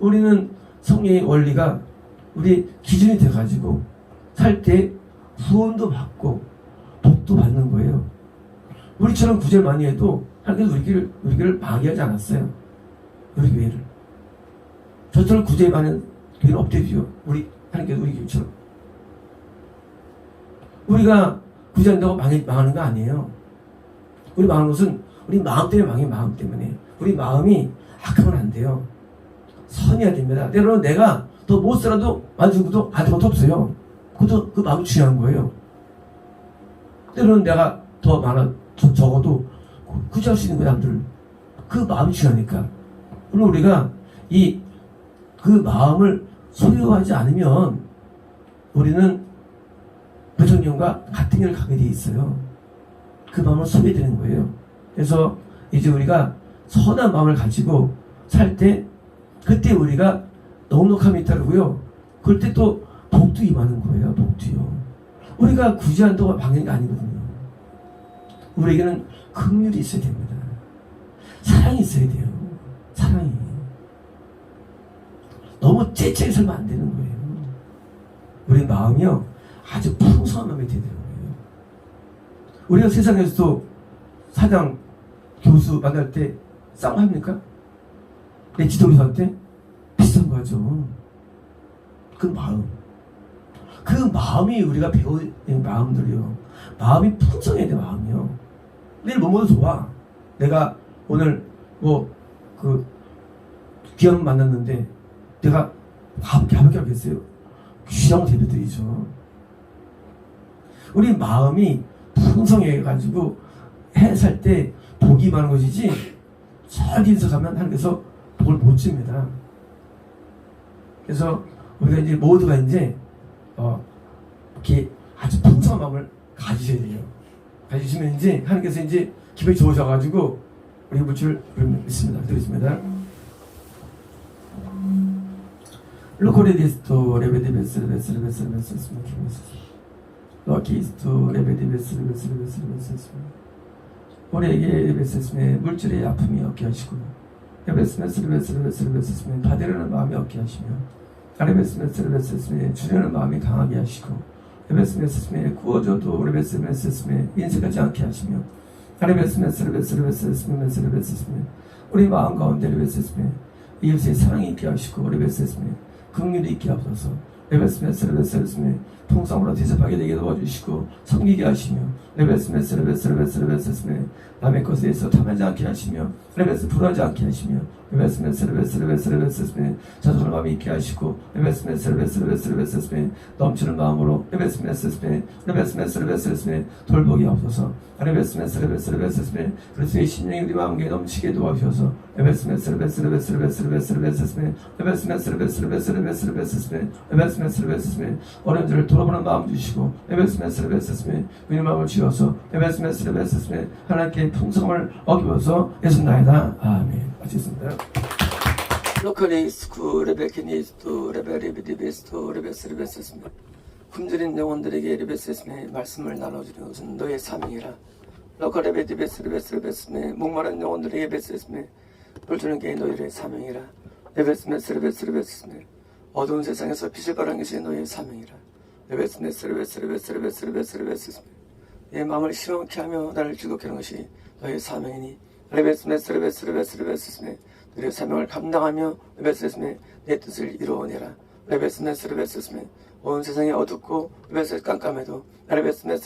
우리는 성령의 원리가 우리 기준이 돼가지고 살 때 후원도 받고 복도 받는 거예요. 우리처럼 구제를 많이 해도 하나님께서 우리 교회를 방해하지 않았어요. 우리 교회를. 저처럼 구제에 많은 교회는 없대죠. 하나님께서 우리 교회처럼. 우리가 구제한다고 망하는 거 아니에요. 우리 망하는 것은 우리 마음 때문에 망해. 마음 때문에. 우리 마음이 악하면 안 돼요. 선해야 됩니다. 때로는 내가 더 못 살아도 만족도 안 될 것도 없어요. 그것도 그 마음이 중요한 거예요. 때로는 내가 더 적어도 구제할 수 있는 거야, 남들. 그 마음이 중요하니까. 그럼 우리가 그 마음을 소유하지 않으면 우리는 부정령과 같은 길을 가게 돼 있어요. 그 마음을 소유해야 되는 거예요. 그래서 이제 우리가 선한 마음을 가지고 살 때 그때 우리가 넉넉함이 있다고요. 그럴 때 또 복도 임하는 거예요. 복도요. 우리가 구제한다고 방향이 아니거든요. 우리에게는 긍휼이 있어야 됩니다. 사랑이 있어야 돼요. 사랑이. 너무 째째게 살면 안 되는 거예요. 우리 마음이요. 아주 풍성한 마음이 되는 거예요. 우리가 세상에서도 사장, 교수 만날 때 싸움합니까? 내 지도교사한테 비슷한 거죠. 그 마음. 그 마음이 우리가 배우는 마음들이요. 마음이 풍성해야 돼, 마음이요. 내일 뭐뭐도 좋아. 내가 오늘 귀한 분 만났는데 내가 가볍게 하겠어요. 귀한 대표들이죠. 우리 마음이 풍성해가지고 살 때 복이 많은 것이지 저기 인석하면 하나님께서 복을 못 줍니다. 그래서 우리가 이제 모두가 이제 이렇게 아주 풍성한 마음을 가지셔야 돼요. 가지시면 이제 하나님께서 이제 기분이 좋으셔가지고 우리 물질을 믿습니다. 드리겠습니다. 로코레디스토 레베디베스르베스르베스르베스르베스 로키스토 레베디베스르베스르베스르베스 우리에게 레베스르베스르 물질의 아픔이 없게 하시고 레베스르베스르베스르베스르베스 받으려는 마음이 없게 하시며 레베스르베스르베스르 주려는 마음이 강하게 하시고 레베스르베스르 구워줘도 레베스르베스르 인색하지 않게 하시며 레베스르베스르베스르베스르 우리 마음 가운데 레베스르베스르 이웃의 사랑이 있게 하시고 레베스르베스르 긍휼이 있게 하소서. 레베스메스레베스레베스메 통성으로 대접하게 되게 도와주시고 섬기게 하시며 레베스메스레베스레베스레베스메 남의 것에 대해서 탐하지 않게 하시며 레베스 불하지 않게 하시며 레베스메스레베스레베스레베스메 자존의 마음이 있게 하시고 레베스메스레베스레베스레베스메 넘치는 마음으로 레베스메스레베스레베스메 돌보게 하소서. 레베스메스레베스레베스메 그리스도의 심령이 우리 마음에 넘치게 도와주셔서 레베스메스레베스레베스레베스레베스메 레베스메스레베스레베스레베스메 어려움들을 돌아보는 마음 주시고 레베스메스레베스메 우리 마음을 지어서 레베스메스레베스메 하나님께 풍성을 얻기워서 예수나이다. 아멘. 마치겠습니다. 로컬레이스쿠 레베케니스토 레베레비디베스토 레베스레베스메 굶주린 영혼들에게 레베스메 말씀을 나눠주는 것은 너의 사명이라. 로컬레베디베스레베스메 목마른 영혼들에게 베스메 물 주는 게 너희의 사명이라. 레베스메스레베스레베스메 어두운 세상에서 빛을 발하는 것이 너희의 사명이라. 레베스메스레베스레베스레베스메 내 마음을 시원케 하며 나를 즐겁게 하는 것이 너의 사명이니 레베스메 너의 사명을 감당하며 레베스메 내 뜻을 이루어내라. 레베스메 온 세상이 어둡고 레베스 깜깜해도 레베스메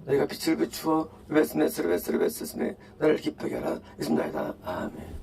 너희가 빛을 비추어 레베스메 나를 기쁘게 하라. 있습니다. 아멘.